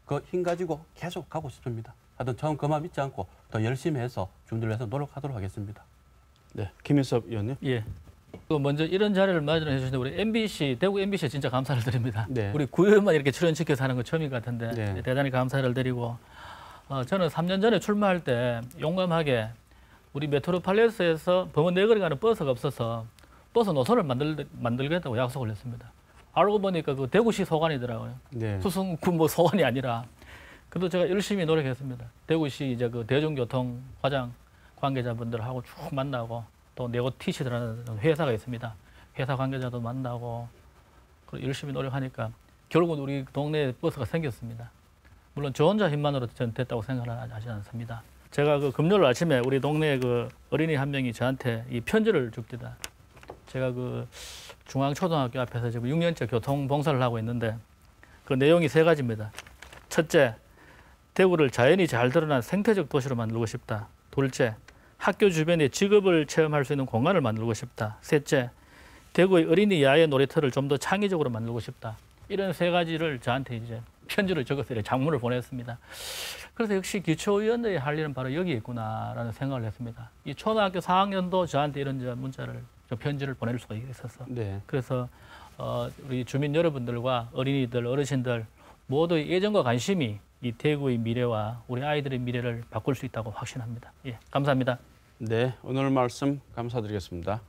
그 힘 가지고 계속 가고 싶습니다. 하여튼 처음 그 마음 잊지 않고 더 열심히 해서 주민들을 위해서 노력하도록 하겠습니다. 네, 김인섭 의원님. 예. 먼저 이런 자리를 마련해 주신 우리 MBC, 대구 MBC 진짜 감사를 드립니다. 네. 우리 구의원만 이렇게 출연시켜서 하는 건 처음인 것 같은데 네. 대단히 감사를 드리고 저는 3년 전에 출마할 때 용감하게 우리 메트로 팔레스에서 범원 내거리 가는 버스가 없어서 버스 노선을 만들겠다고 약속을 했습니다. 알고 보니까 그 대구시 소관이더라고요. 네. 수성구 뭐 소관이 아니라. 그래도 제가 열심히 노력했습니다. 대구시 이제 그 대중교통 과장 관계자분들하고 쭉 만나고 또 네고티시드라는 회사가 있습니다. 회사 관계자도 만나고 열심히 노력하니까 결국은 우리 동네에 버스가 생겼습니다. 물론 저 혼자 힘만으로 전 됐다고 생각을 하지 않습니다. 제가 그 금요일 아침에 우리 동네 그 어린이 한 명이 저한테 이 편지를 줍니다. 제가 그 중앙초등학교 앞에서 지금 6년째 교통봉사를 하고 있는데 그 내용이 3가지입니다. 첫째, 대구를 자연이 잘 드러난 생태적 도시로 만들고 싶다. 둘째, 학교 주변에 직업을 체험할 수 있는 공간을 만들고 싶다. 셋째, 대구의 어린이 야외 놀이터를 좀 더 창의적으로 만들고 싶다. 이런 3가지를 저한테 이제 편지를 적어서 장문을 보냈습니다. 그래서 역시 기초의원들이 할 일은 바로 여기 있구나라는 생각을 했습니다. 이 초등학교 4학년도 저한테 이런 문자를, 편지를 보낼 수가 있어서. 네. 그래서 우리 주민 여러분들과 어린이들, 어르신들 모두의 예정과 관심이 이 대구의 미래와 우리 아이들의 미래를 바꿀 수 있다고 확신합니다. 예, 감사합니다. 네, 오늘 말씀 감사드리겠습니다.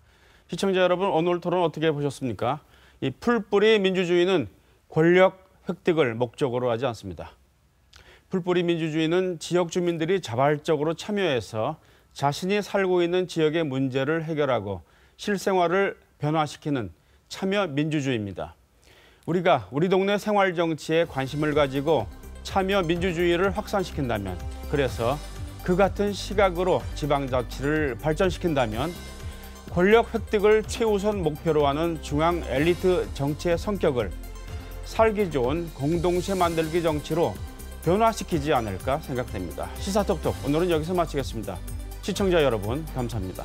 시청자 여러분, 오늘 토론 어떻게 보셨습니까? 이 풀뿌리 민주주의는 권력 획득을 목적으로 하지 않습니다. 풀뿌리 민주주의는 지역 주민들이 자발적으로 참여해서 자신이 살고 있는 지역의 문제를 해결하고 실생활을 변화시키는 참여 민주주의입니다. 우리가 우리 동네 생활 정치에 관심을 가지고 참여 민주주의를 확산시킨다면, 그래서 그 같은 시각으로 지방자치를 발전시킨다면 권력 획득을 최우선 목표로 하는 중앙 엘리트 정치의 성격을 살기 좋은 공동체 만들기 정치로 변화시키지 않을까 생각됩니다. 시사톡톡 오늘은 여기서 마치겠습니다. 시청자 여러분 감사합니다.